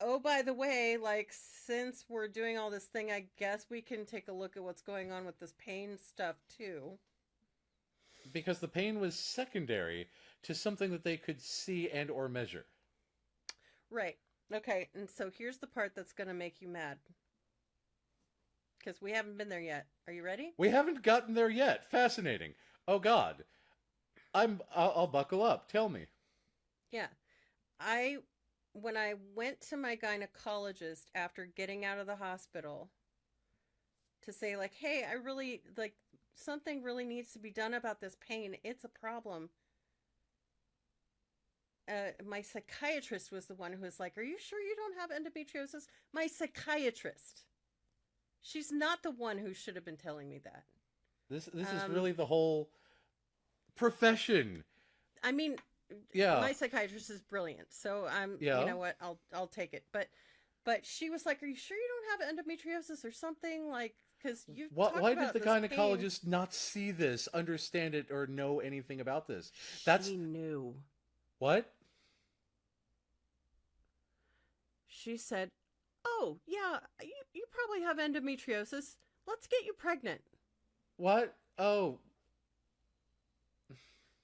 oh, by the way, like, since we're doing all this thing, I guess we can take a look at what's going on with this pain stuff too. Because the pain was secondary to something that they could see and or measure. Right. Okay, and so here's the part that's going to make you mad. Because we haven't been there yet. Are you ready? We haven't gotten there yet. Fascinating. Oh God. I'll buckle up. Tell me. Yeah. When I went to my gynecologist after getting out of the hospital to say, like, hey, I really, like, something really needs to be done about this pain. It's a problem. My psychiatrist was the one who was like, are you sure you don't have endometriosis? My psychiatrist. She's not the one who should have been telling me that. This is Um, really the whole profession. I mean, Yeah, my psychiatrist is brilliant, so you yeah. know what, I'll take it. But she was like, "Are you sure you don't have endometriosis or something? Like, because you talked Why did about the this pain." gynecologist not see this, understand it, or know anything about this? That's She knew. what? She said, "Oh yeah, you probably have endometriosis. Let's get you pregnant. What? Oh,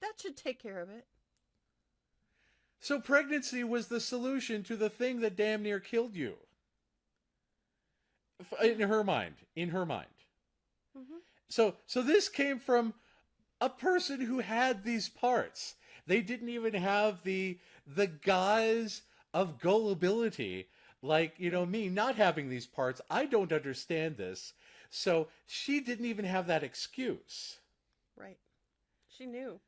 That should take care of it." so pregnancy was the solution to the thing that damn near killed you. In her mind. In her mind. Hmm. So this came from a person who had these parts. They didn't even have the guise of gullibility, like, you know, Right, me not having these parts. I don't understand this. So she didn't even have that excuse. right. She knew,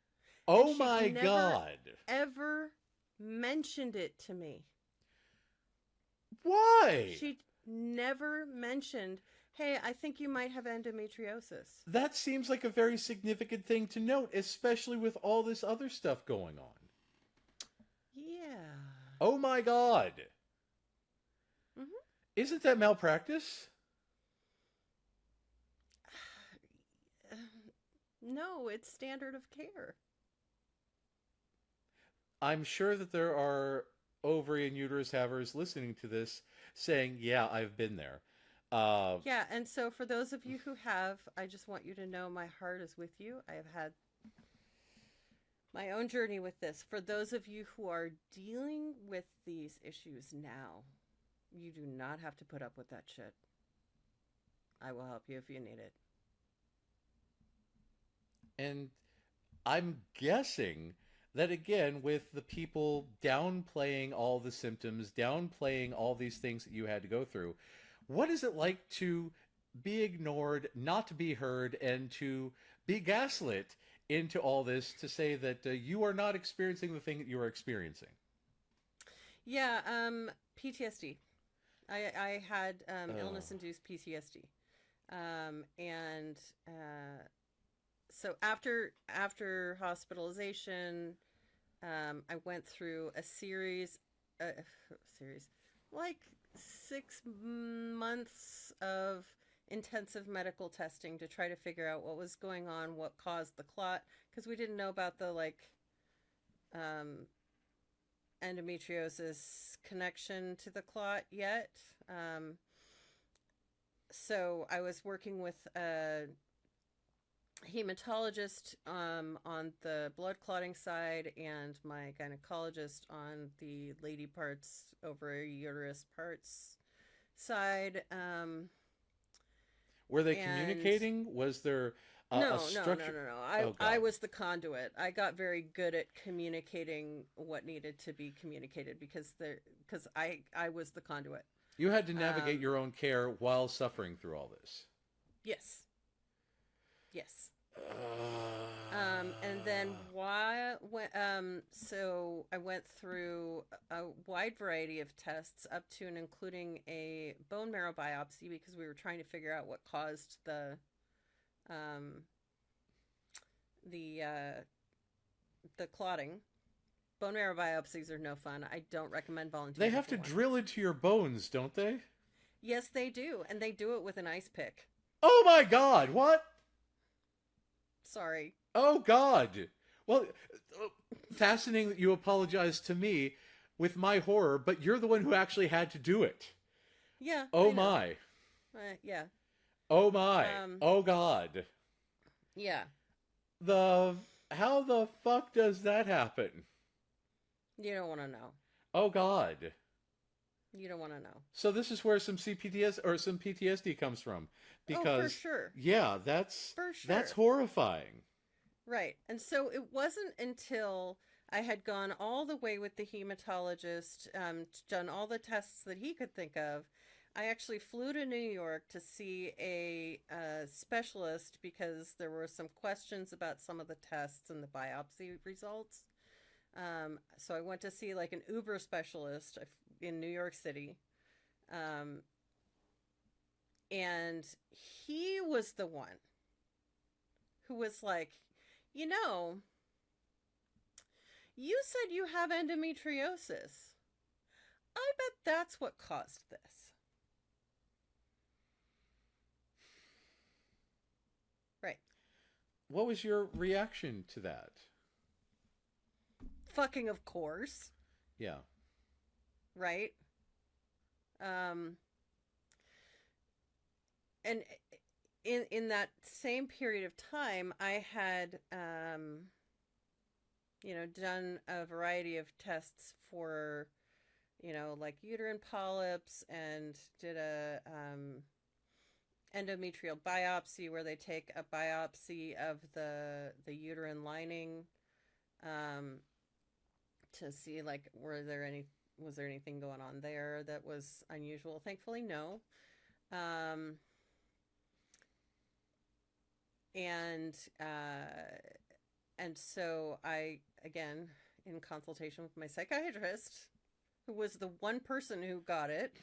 and Oh she'd my never God. ever mentioned it to me. Why? She never mentioned, "Hey, I think you might have endometriosis." That seems like a very significant thing to note, especially with all this other stuff going on. Yeah. Oh my God. Hmm. Isn't that malpractice? No, it's standard of care. I'm sure that there are ovary and uterus havers listening to this saying, yeah, I've been there. Uh, Yeah, and so for those of you who have, I just want you to know my heart is with you. I have had my own journey with this. For those of you who are dealing with these issues now, you do not have to put up with that shit. I will help you if you need it. and I'm guessing that, again, with the people downplaying all the symptoms, downplaying all these things that you had to go through, what is it like to be ignored, not to be heard, and to be gaslit into all this to say that you are not experiencing the thing that you are experiencing? Yeah, PTSD. I had Oh. illness-induced PTSD, and so after hospitalization, I went through a series, like 6 months of intensive medical testing to try to figure out what was going on, what caused the clot, because we didn't know about the um, endometriosis connection to the clot yet. Um, so I was working with a hematologist on the blood clotting side and my gynecologist on the lady parts over uterus parts side. Were they And communicating? Was there a no, no, no, structure? no, no. Oh I God. was the conduit. I got very good at communicating what needed to be communicated because I was the conduit. You had to navigate Um, your own care while suffering through all this. yes, yes. Uh, And then so I went through a wide variety of tests up to and including a bone marrow biopsy because we were trying to figure out what caused um, the uh, the clotting. Bone marrow biopsies are no fun. I don't recommend they volunteering have for to one. drill into your bones, don't they? Yes, they do, and they do it with an ice pick. Oh my God! What? Sorry. Oh God! Well, fascinating that you apologize to me with my horror, but you're the one who actually had to do it. Yeah, Oh I know. my! Yeah. Oh my! Um. Oh God! Yeah. The how the fuck does that happen? You don't want to know. Oh God! You don't want to know. So this is where some CPTS or some PTSD comes from, Oh, for because sure. yeah, For that's sure. horrifying. Right. And so it wasn't until I had gone all the way with the hematologist, done all the tests that he could think of. I actually flew to New York to see a specialist because there were some questions about some of the tests and the biopsy results. So I went to see like an Uber specialist in New York City. Um, And he was the one who was like, you know, you said you have endometriosis. I bet that's what caused this. Right. What was your reaction to that? Fucking of course. Yeah. Right. And in that same period of time, I had done a variety of tests for, like uterine polyps, and did a endometrial biopsy where they take a biopsy of the uterine lining, to see like was there anything going on there that was unusual. Thankfully, no. Um, and so I, again, in consultation with my psychiatrist, who was the one person who got it,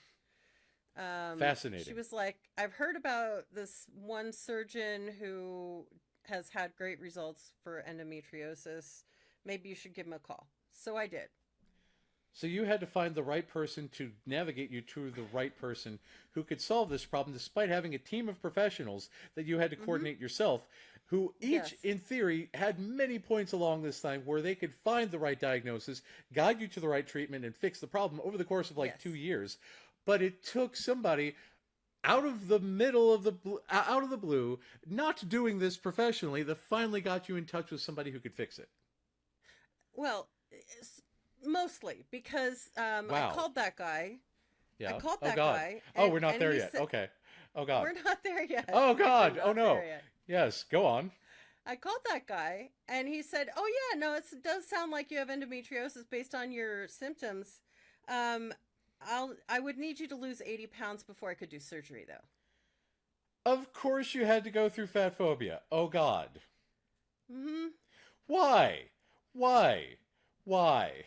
Fascinating. she was like, I've heard about this one surgeon who has had great results for endometriosis. Maybe you should give him a call. So I did. So you had to find the right person to navigate you to the right person who could solve this problem, despite having a team of professionals that you had to coordinate yourself, who each, Yes. in theory, had many points along this time where they could find the right diagnosis, guide you to the right treatment, and fix the problem over the course of like Yes. 2 years. But it took somebody out of the middle of out of the blue, not doing this professionally, that finally got you in touch with somebody who could fix it. Well, mostly because Wow. I called that guy. Yeah. I called Oh that God. guy. Oh, we're not and there he yet. said- Okay. Oh God. We're not there yet. Oh God. We're Oh not no. there yet. Yes. Go on. I called that guy and he said, "Oh yeah, no, it does sound like you have endometriosis based on your symptoms. I would need you to lose 80 pounds before I could do surgery, though." Of course you had to go through fat phobia. Oh God. Mm-hmm. Why? Why? Why?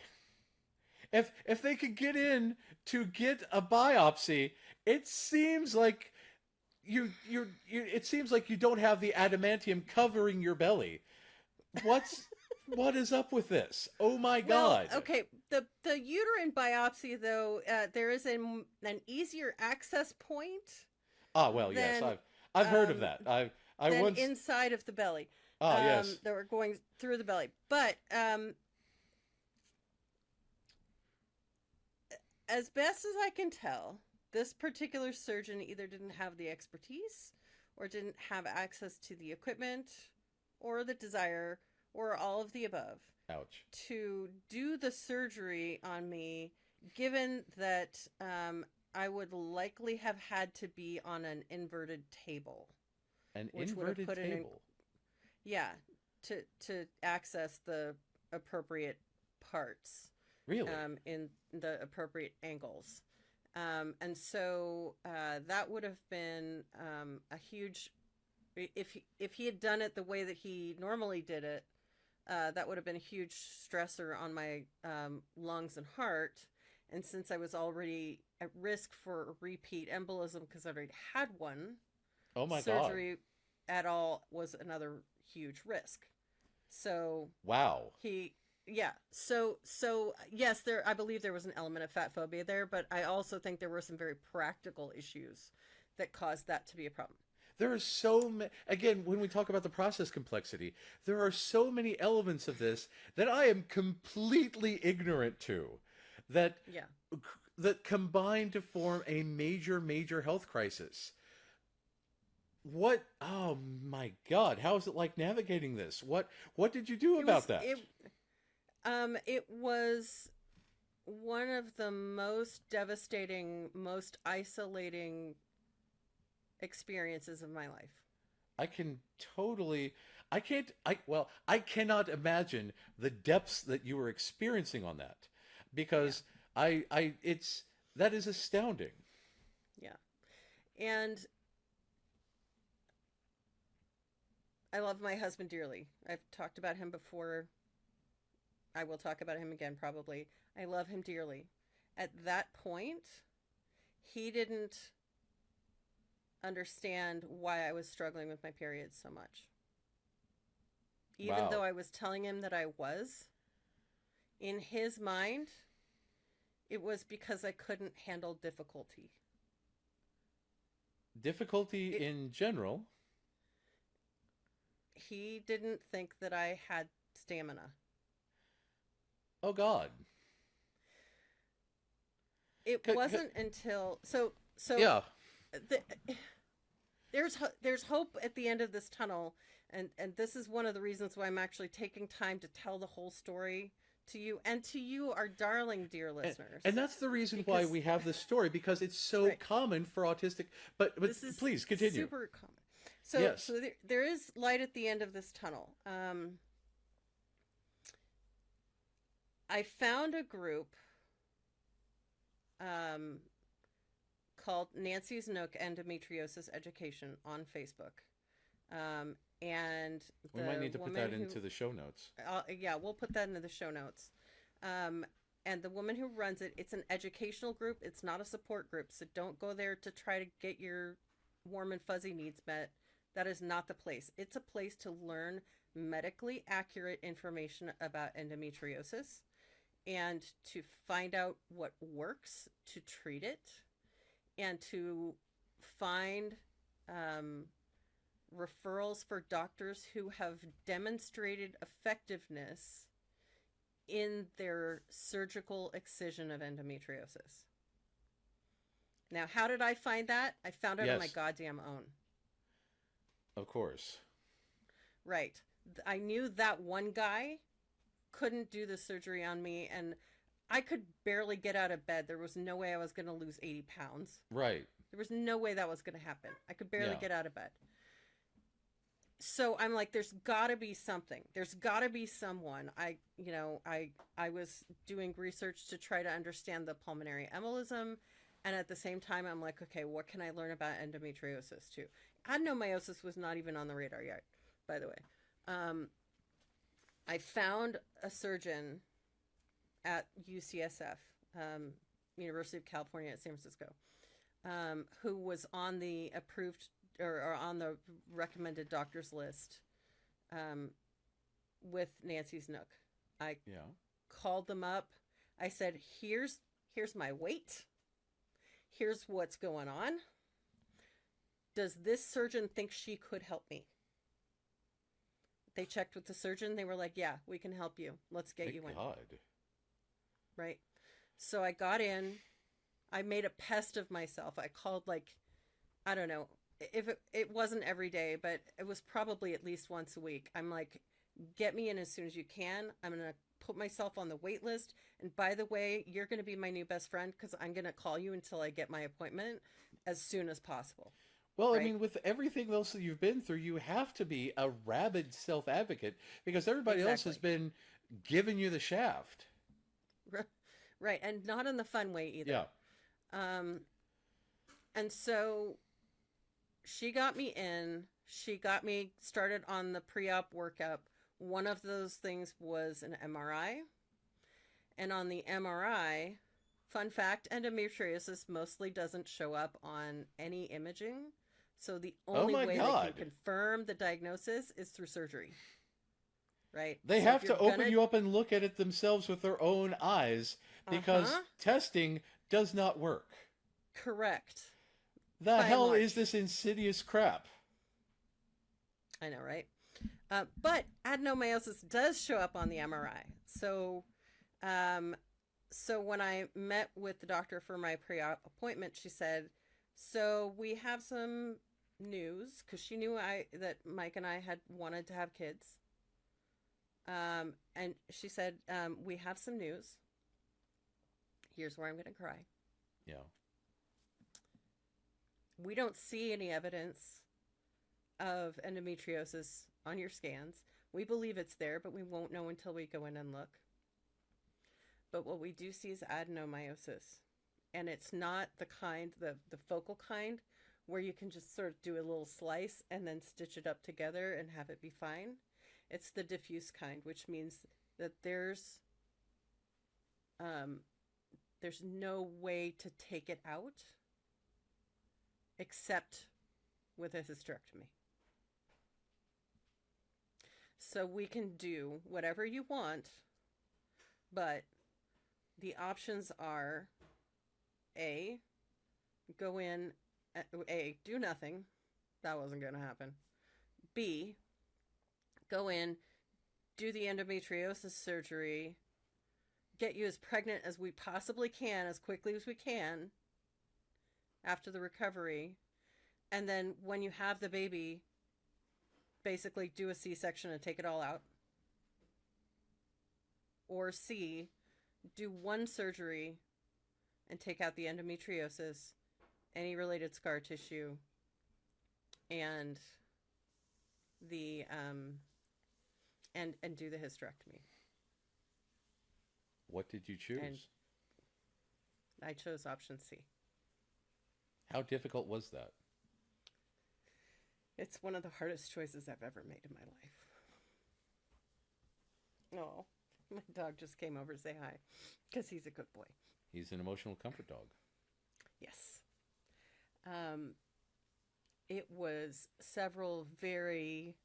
If they could get in to get a biopsy, it seems like it seems like you don't have the adamantium covering your belly. What is up with this? Oh my God. Well, okay, the uterine biopsy, though, there is an easier access point. Ah, well, yes, I've heard of that. I than once inside of the belly. yes. That were going through the belly. But as best as I can tell, this particular surgeon either didn't have the expertise, or didn't have access to the equipment, or the desire, or all of the above, Ouch. to do the surgery on me, given that I would likely have had to be on an inverted table. An Which would have inverted put it in- table. Yeah, to access the appropriate parts. Really? In the appropriate angles. And so that would have been a huge, if he had done it the way that he normally did it, that would have been a huge stressor on my lungs and heart. And since I was already at risk for a repeat embolism because I already had one, Oh my God. surgery at all was another huge risk. So Wow. So yes, I believe there was an element of fat phobia there, but I also think there were some very practical issues that caused that to be a problem. There are so many, again, when we talk about the process complexity, there are so many elements of this that I am completely ignorant to, that combine to form a major health crisis. Oh my God, how is it like navigating this? What did you do about that? It was one of the most devastating, most isolating experiences of my life. I cannot imagine the depths that you were experiencing on that, because that is astounding. Yeah. And I love my husband dearly. I've talked about him before. I will talk about him again, probably. I love him dearly. At that point, he didn't understand why I was struggling with my periods so much. Even Wow. though I was telling him that I was, in his mind, it was because I couldn't handle difficulty. Difficulty It, in general. he didn't think that I had stamina. Oh God. It C- c- wasn't until yeah. the, there's hope at the end of this tunnel, and this is one of the reasons why I'm actually taking time to tell the whole story to you and to you, our darling dear listeners. And that's the reason why Because we have this story, because it's so right, common for autistic. But this is please continue. super common. So Yes. so there is light at the end of this tunnel. I found a group um, called Nancy's Nook Endometriosis Education on Facebook. And We might need to put that into the show notes. yeah, we'll put that into the show notes. And the woman who runs it, it's an educational group. It's not a support group. So don't go there to try to get your warm and fuzzy needs met. That is not the place. It's a place to learn medically accurate information about endometriosis and to find out what works to treat it and to find referrals for doctors who have demonstrated effectiveness in their surgical excision of endometriosis. Now, how did I find that? I found it on my Yes, goddamn own. of course. Right. I knew that one guy couldn't do the surgery on me, and I could barely get out of bed. There was no way I was going to lose 80 pounds. Right. There was no way that was going to happen. I could barely Yeah. get out of bed. So I'm like, there's got to be something. There's got to be someone. I was doing research to try to understand the pulmonary embolism, and at the same time, I'm like, okay, what can I learn about endometriosis too? Adenomyosis was not even on the radar yet, by the way. I found a surgeon at UCSF, University of California at San Francisco, who was on the approved or on the recommended doctors list with Nancy's Nook. I Yeah. called them up. I said, here's my weight. Here's what's going on. Does this surgeon think she could help me? They checked with the surgeon. They were like, yeah, we can help you. Let's get Thank you in. God. Right. So I got in. I made a pest of myself. I called I don't know, if it wasn't every day, but it was probably at least once a week. I'm like, get me in as soon as you can. I'm going to put myself on the wait list. And by the way, you're going to be my new best friend because I'm going to call you until I get my appointment as soon as possible. Well, I Right? mean, with everything else that you've been through, you have to be a rabid self advocate because everybody else has Exactly. been giving you the shaft. Right. And not in the fun way Yeah. either. And so she got me in. She got me started on the pre-op workup. One of those things was an MRI. And on the MRI, fun fact, endometriosis mostly doesn't show up on any imaging. So the Oh only my way they God. can confirm the diagnosis is through surgery. Right? They So if have you're to open gonna you up and look at it themselves with their own eyes because uh-huh, testing does not work. correct. The By and hell is large. this insidious crap? I know, right? But adenomyosis does show up on the MRI. So when I met with the doctor for my pre-op appointment, she said, "So we have some news," because she knew that Mike and I had wanted to have kids. And she said, "We have some news. Here's where I'm going to cry. Yeah. We don't see any evidence of endometriosis on your scans. We believe it's there, but we won't know until we go in and look. But what we do see is adenomyosis. And it's not the kind, the focal kind, where you can just sort of do a little slice and then stitch it up together and have it be fine. It's the diffuse kind, which means that there's no way to take it out except with a hysterectomy. So we can do whatever you want, but the options are A, go in, A, do nothing. That wasn't going to happen. B, go in, do the endometriosis surgery, get you as pregnant as we possibly can, as quickly as we can after the recovery. And then when you have the baby, basically do a C-section and take it all out. Or C, do one surgery and take out the endometriosis, any related scar tissue, and the and do the hysterectomy. What did you choose? And I chose option C. How difficult was that? It's one of the hardest choices I've ever made in my life. Oh, my dog just came over to say hi because he's a good boy. He's an emotional comfort dog. Yes. It was several very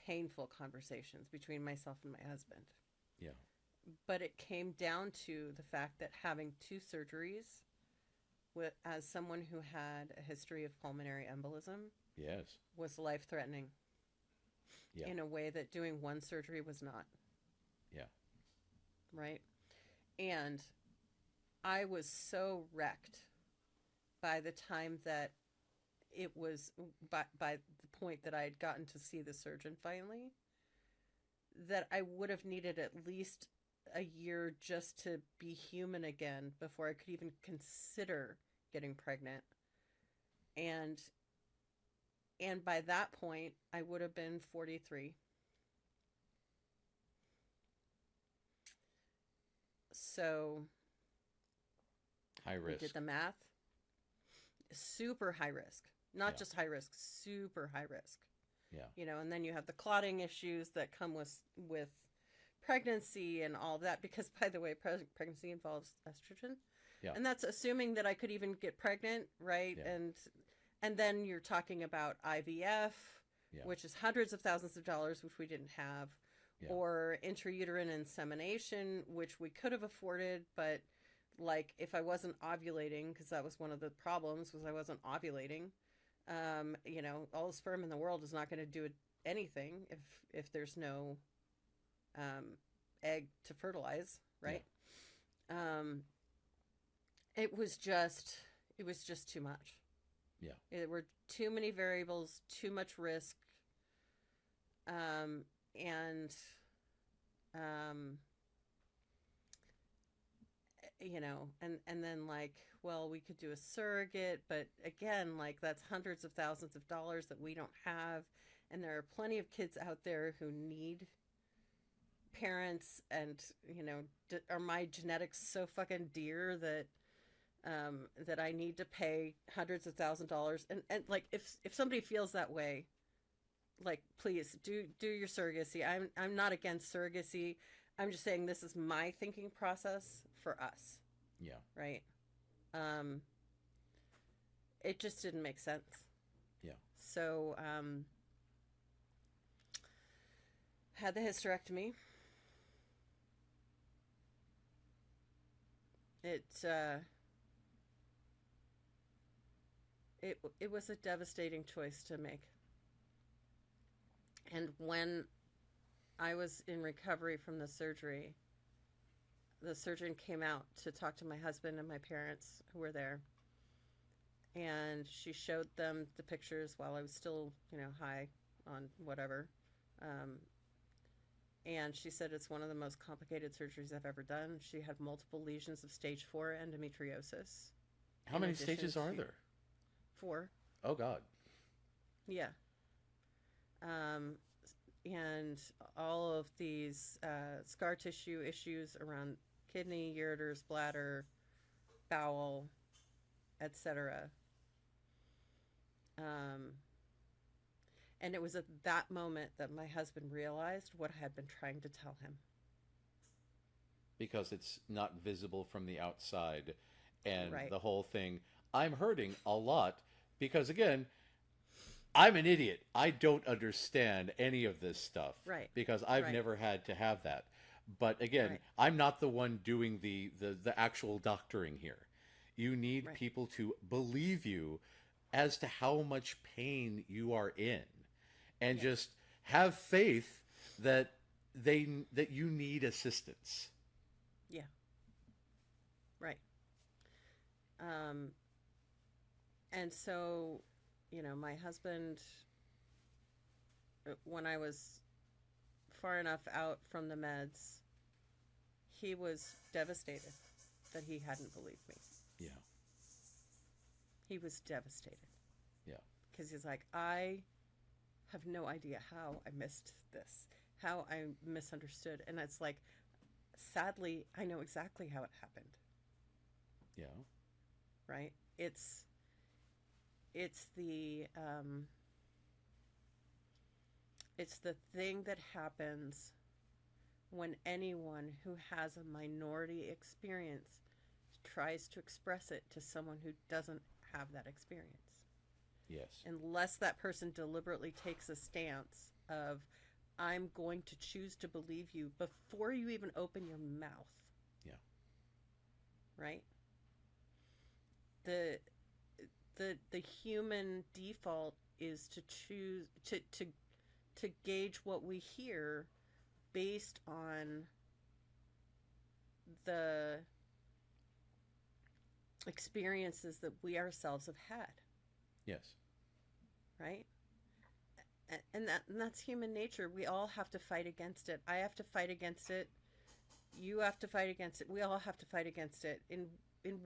painful conversations between myself and my husband. Yeah. But it came down to the fact that having two surgeries, as someone who had a history of pulmonary embolism, Yes. was life-threatening. Yeah. In a way that doing one surgery was not. Yeah. Right? And I was so wrecked by the time that it was, by the point that I had gotten to see the surgeon finally, that I would have needed at least a year just to be human again before I could even consider getting pregnant. And by that point, I would have been 43. So High risk. we did the math. Super high risk. Not Yeah. just high risk, super high risk. Yeah. You know, and then you have the clotting issues that come with pregnancy and all of that, because, by the way, pregnancy involves estrogen. Yeah. And that's assuming that I could even get pregnant, right? Yeah. And then you're talking about IVF, Yeah. which is hundreds of thousands of dollars, which we didn't have, Yeah. or intrauterine insemination, which we could have afforded, but like if I wasn't ovulating, because that was one of the problems, was I wasn't ovulating. You know, all the sperm in the world is not going to do anything if there's no egg to fertilize, right? Yeah. It was just too much. Yeah. There were too many variables, too much risk, and you know, and then like, well, we could do a surrogate, but again, like that's hundreds of thousands of dollars that we don't have, and there are plenty of kids out there who need parents, and you know, are my genetics so fucking dear that that I need to pay hundreds of thousands of dollars, and like if somebody feels that way, like please do your surrogacy. I'm not against surrogacy. I'm just saying this is my thinking process for us. Yeah. Right. It just didn't make sense. Yeah. So had the hysterectomy. It was a devastating choice to make. And when I was in recovery from the surgery, the surgeon came out to talk to my husband and my parents who were there. And she showed them the pictures while I was still, you know, high on whatever. And she said it's one of the most complicated surgeries I've ever done. She had multiple lesions of stage 4 endometriosis. How many stages are there? 4. Oh, God. Yeah. And all of these scar tissue issues around kidney, ureters, bladder, bowel, etc. And it was at that moment that my husband realized what I had been trying to tell him. Because it's not visible from the outside, and Right. the whole thing. I'm hurting a lot Because again, I'm an idiot. I don't understand any of this stuff Right. because I've Right. never had to have that. But again, Right. I'm not the one doing the actual doctoring here. You need Right. people to believe you as to how much pain you are in, and Yes. just have faith that that you need assistance. Yeah. Right. Um, and so, my husband, when I was far enough out from the meds, he was devastated that he hadn't believed me. Yeah. He was devastated Yeah. because he's like, I have no idea how I missed this, how I misunderstood. And it's like, sadly, I know exactly how it happened, Yeah. right? It's the it's the thing that happens when anyone who has a minority experience tries to express it to someone who doesn't have that experience. Yes. Unless that person deliberately takes a stance of, I'm going to choose to believe you before you even open your mouth. Yeah. Right? The human default is to choose to gauge what we hear based on the experiences that we ourselves have had. Yes. Right? And that's human nature. We all have to fight against it. I have to fight against it. You have to fight against it. We all have to fight against it in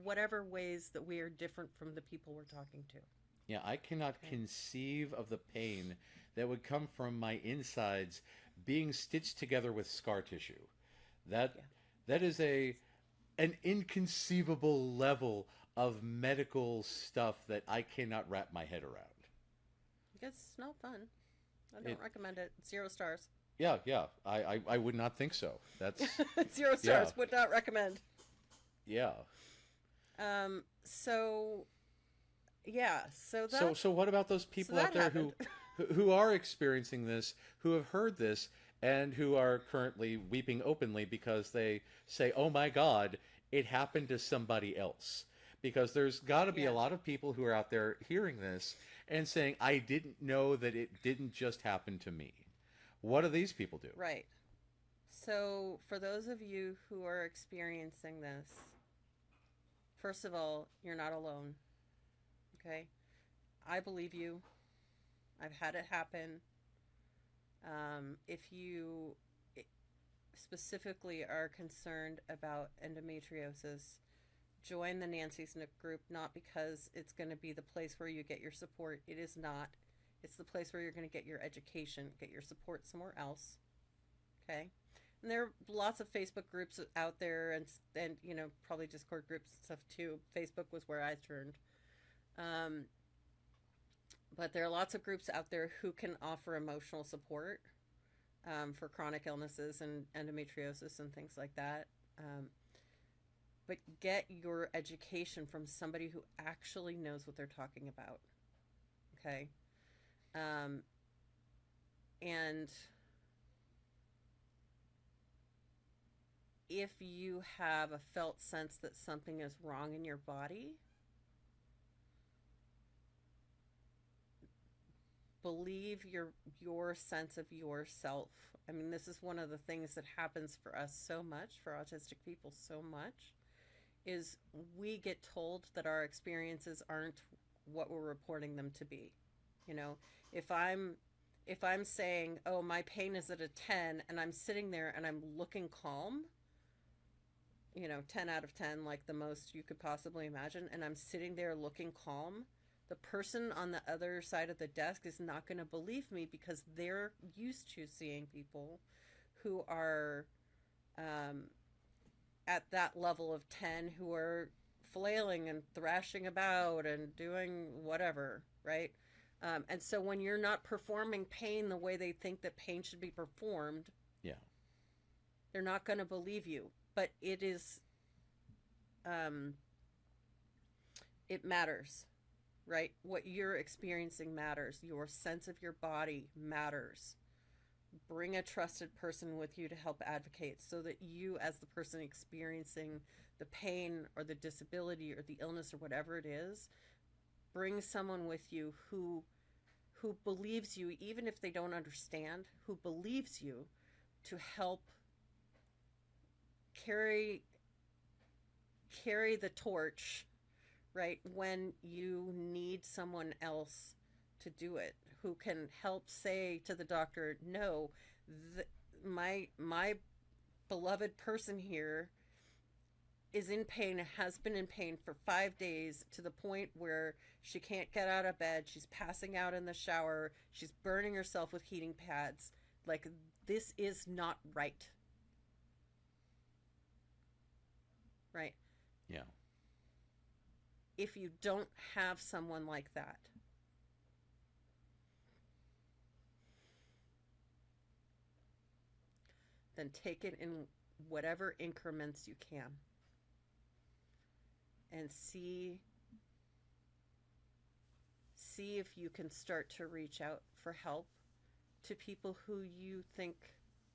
whatever ways that we are different from the people we're talking to. Yeah, I cannot conceive of the pain that would come from my insides being stitched together with scar tissue. That Yeah. that is an inconceivable level of medical stuff that I cannot wrap my head around. It's not fun. I don't It recommend it. 0 stars. Yeah, yeah. I would not think so. That's 0 stars. yeah. Would not recommend. Yeah. So yeah. So what about those people out that there happened. who are experiencing this, who have heard this, and who are currently weeping openly because they say, "Oh my God, it happened to somebody else." Because there's got to be a Yeah. lot of people who are out there hearing this and saying, "I didn't know that it didn't just happen to me." What do these people do? Right. So for those of you who are experiencing this, first of all, you're not alone. Okay? I believe you. I've had it happen. If you specifically are concerned about endometriosis, join the Nancy's Nook group, not because it's going to be the place where you get your support. It is not. It's the place where you're going to get your education, get your support somewhere else. Okay? And there are lots of Facebook groups out there, and probably Discord groups and stuff too. Facebook was where I turned. But there are lots of groups out there who can offer emotional support for chronic illnesses and endometriosis and things like that. But get your education from somebody who actually knows what they're talking about. Okay? And if you have a felt sense that something is wrong in your body, believe your sense of yourself. I mean, this is one of the things that happens for us so much, for autistic people so much, is we get told that our experiences aren't what we're reporting them to be. If I'm saying, "Oh, my pain is at a 10," and I'm sitting there and I'm looking calm, 10 out of 10, like the most you could possibly imagine, and I'm sitting there looking calm, the person on the other side of the desk is not going to believe me because they're used to seeing people who are at that level of 10 who are flailing and thrashing about and doing whatever, right? And so when you're not performing pain the way they think that pain should be performed, Yeah. they're not going to believe you. But it is, it matters. right? What you're experiencing matters. Your sense of your body matters. Bring a trusted person with you to help advocate so that you, as the person experiencing the pain or the disability or the illness or whatever it is, bring someone with you who believes you, even if they don't understand, who believes you, to help carry the torch, right, when you need someone else to do it, who can help say to the doctor, no, my beloved person here is in pain, has been in pain for 5 days, to the point where she can't get out of bed, she's passing out in the shower, she's burning herself with heating pads. Like, this is not right. Right? Yeah. If you don't have someone like that, then take it in whatever increments you can and see if you can start to reach out for help to people who you think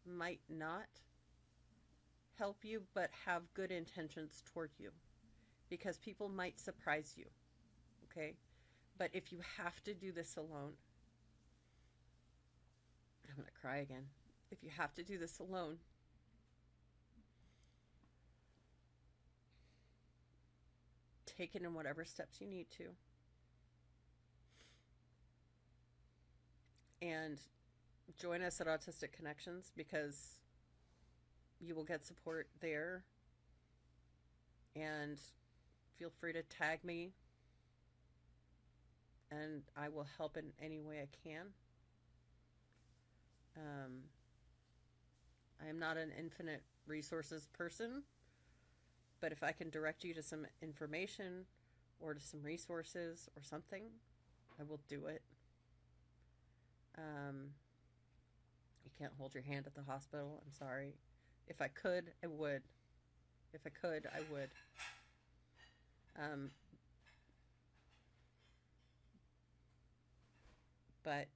might not help you but have good intentions toward you, because people might surprise you. Okay? But if you have to do this alone, I'm going to cry again. If you have to do this alone, take it in whatever steps you need to. And join us at Autistic Connections, because you will get support there. And feel free to tag me, and I will help in any way I can. I am not an infinite resources person, but if I can direct you to some information or to some resources or something, I will do it. You can't hold your hand at the hospital. I'm sorry. If I could, I would. If I could, I would. But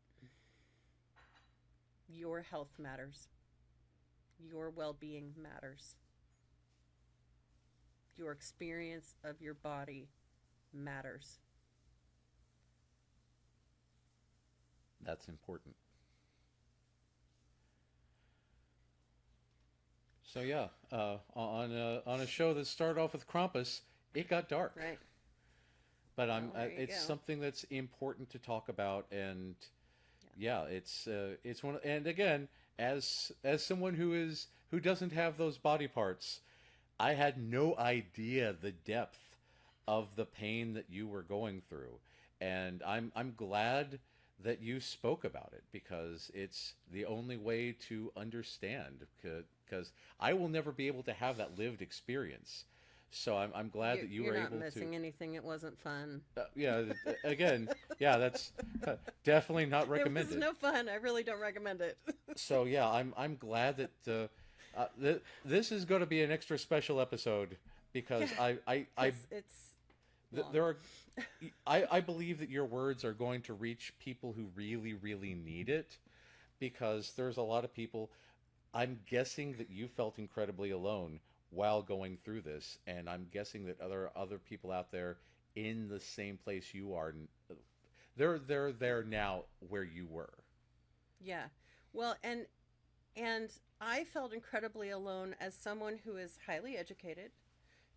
your health matters. Your well-being matters. Your experience of your body matters. That's important. So yeah, on a show that started off with Krampus, it got dark. Right. But Well, there you it's go. something that's important to talk about, and yeah, it's one. And again, as someone who doesn't have those body parts, I had no idea the depth of the pain that you were going through, and I'm glad that you spoke about it, because it's the only way to understand. Because I will never be able to have that lived experience. So I'm glad that you You're were not able to. missing anything. It wasn't fun. Yeah, again, yeah, that's definitely not It was recommended. no fun. I really don't recommend it. So yeah, I'm glad that this is going to be an extra special episode, because It's there long. are I believe that your words are going to reach people who really really need it, because there's a lot of people. I'm guessing that you felt incredibly alone while going through this, and I'm guessing that other people out there in the same place you are, they're there now where you were. Yeah. Well, and I felt incredibly alone as someone who is highly educated,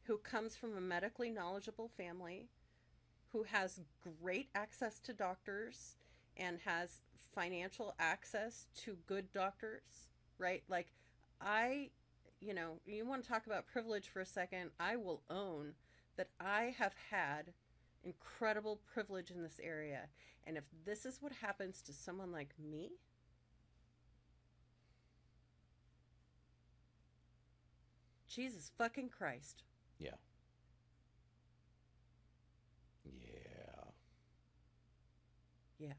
who comes from a medically knowledgeable family, who has great access to doctors and has financial access to good doctors, right? Like, I, you want to talk about privilege for a second? I will own that I have had incredible privilege in this area. And if this is what happens to someone like me, Jesus fucking Christ. Yeah. Yeah. Yeah.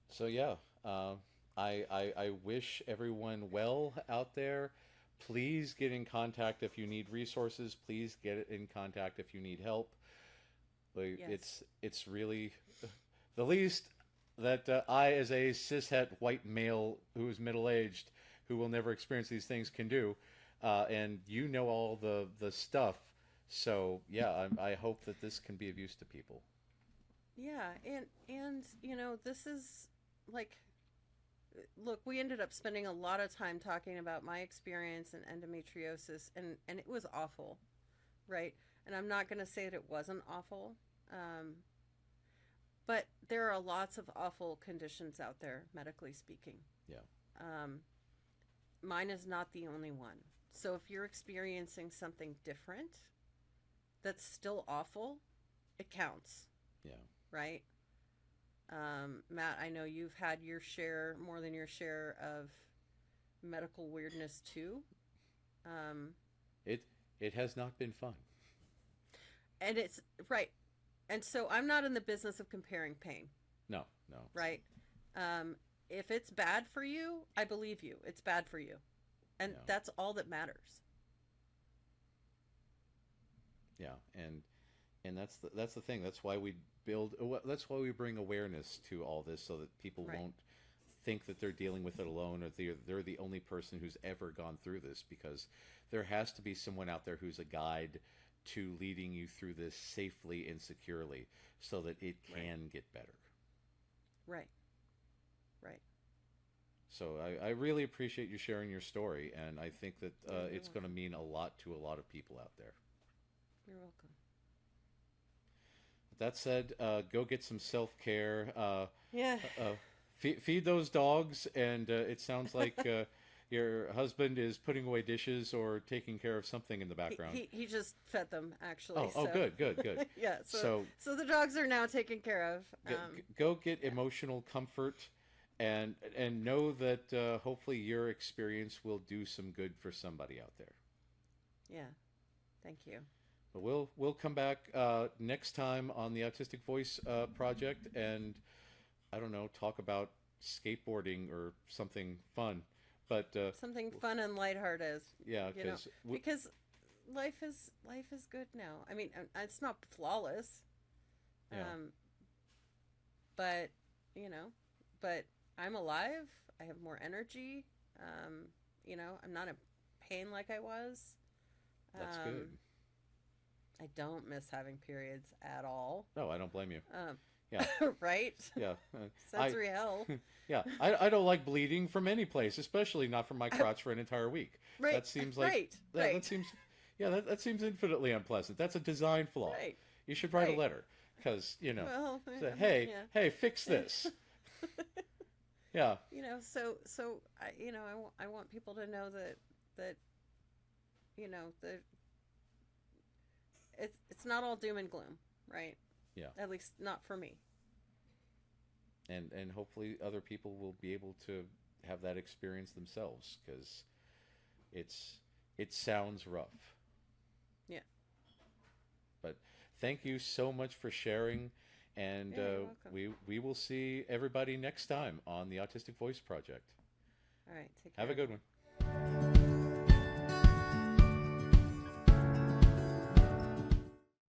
So yeah, I wish everyone well out there. please get in contact if you need resources. Please get in contact if you need help. Like, Yes. it's really the least that I, as a cishet white male who is middle aged, who will never experience these things, can do. And you know all the stuff. So yeah, I hope that this can be of use to people. Yeah, and this is like, look, we ended up spending a lot of time talking about my experience in endometriosis, and it was awful, right? And I'm not going to say that it wasn't awful, um, but there are lots of awful conditions out there, medically speaking. Yeah, Um, Mine is not the only one. So if you're experiencing something different that's still awful, it counts, yeah. right? Matt, I know you've had your share, more than your share, of medical weirdness too. Um, It it has not been fun. and it's right. And so I'm not in the business of comparing pain, No, no. right? Um, if it's bad for you, I believe you. It's bad for you. And Yeah, that's all that matters. yeah. And that's the thing. That's why we build. That's why we bring awareness to all this, so that people Right. won't think that they're dealing with it alone, or they're the only person who's ever gone through this. Because there has to be someone out there who's a guide to leading you through this safely and securely, so that it Right. can get better. Right. Right. So I really appreciate you sharing your story, and I think that Yeah, you're it's going to welcome. mean a lot to a lot of people out there. You're welcome. That said, go get some self care. Yeah. Feed those dogs, and it sounds like your husband is putting away dishes or taking care of something in the background. He just fed them, actually. Oh, So good, good, good. yeah. So So so the dogs are now taken care of. go get Yeah. emotional comfort, and know that hopefully your experience will do some good for somebody out there. Yeah. Thank you. But we'll come back next time on the Autistic Voice project, and I don't know, talk about skateboarding or something fun. But Something fun and lighthearted. yeah, You know, we, because life is good now. I mean, it's not flawless. yeah, Um, but you know, but I'm alive. I have more energy. I'm not in pain like I was. that's Um, good. I don't miss having periods at all. No, I don't blame you. Um, Yeah, right? yeah, I Sensory hell. yeah, I don't like bleeding from any place, especially not from my crotch for an entire week. Right. That seems like Right. that, Right. that seems yeah, that seems infinitely unpleasant. That's a design flaw. Right. You should write a Right. letter, because Well, say, hey, yeah. hey, fix this. Yeah, So I want people to know that that it's not all doom and gloom, right? yeah, At least not for me. and hopefully other people will be able to have that experience themselves, because it's it sounds rough. Yeah. But thank you so much for sharing, and Yeah, you're welcome. we will see everybody next time on the Autistic Voice Project. All right. Take care. Have a good one.